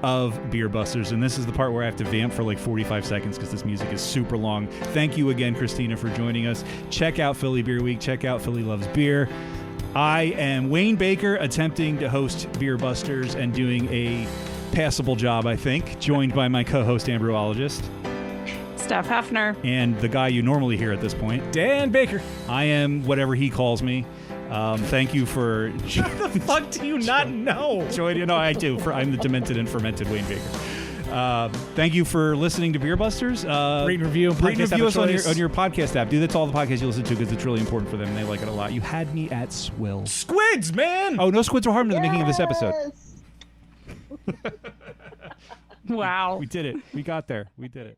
[SPEAKER 2] of Beer Busters, and this is the part where I have to vamp for like 45 seconds because this music is super long. Thank you again, Christina, for joining us. Check out Philly Beer Week. Check out Philly Loves Beer. I am Wayne Baker, attempting to host Beer Busters and doing a passable job, I think, joined by my co-host, Ambroologist.
[SPEAKER 6] Steph Hefner.
[SPEAKER 2] And the guy you normally hear at this point,
[SPEAKER 1] Dan Baker.
[SPEAKER 2] I am whatever he calls me. Thank you for...
[SPEAKER 1] What the fuck do you not know?
[SPEAKER 2] joining. No, I do. I'm the demented and fermented Wayne Baker. Thank you for listening to Beer Busters.
[SPEAKER 1] Rate and review.
[SPEAKER 2] Rate and
[SPEAKER 1] Podcast
[SPEAKER 2] review
[SPEAKER 1] app
[SPEAKER 2] us
[SPEAKER 1] of
[SPEAKER 2] on your podcast app. Do that to all the podcasts you listen to because it's really important for them and they like it a lot. You had me at Swill.
[SPEAKER 1] Squids, man!
[SPEAKER 2] Oh, no squids were harmed in the making of this episode.
[SPEAKER 7] Yes.
[SPEAKER 6] Wow.
[SPEAKER 2] We did it. We got there. We did it.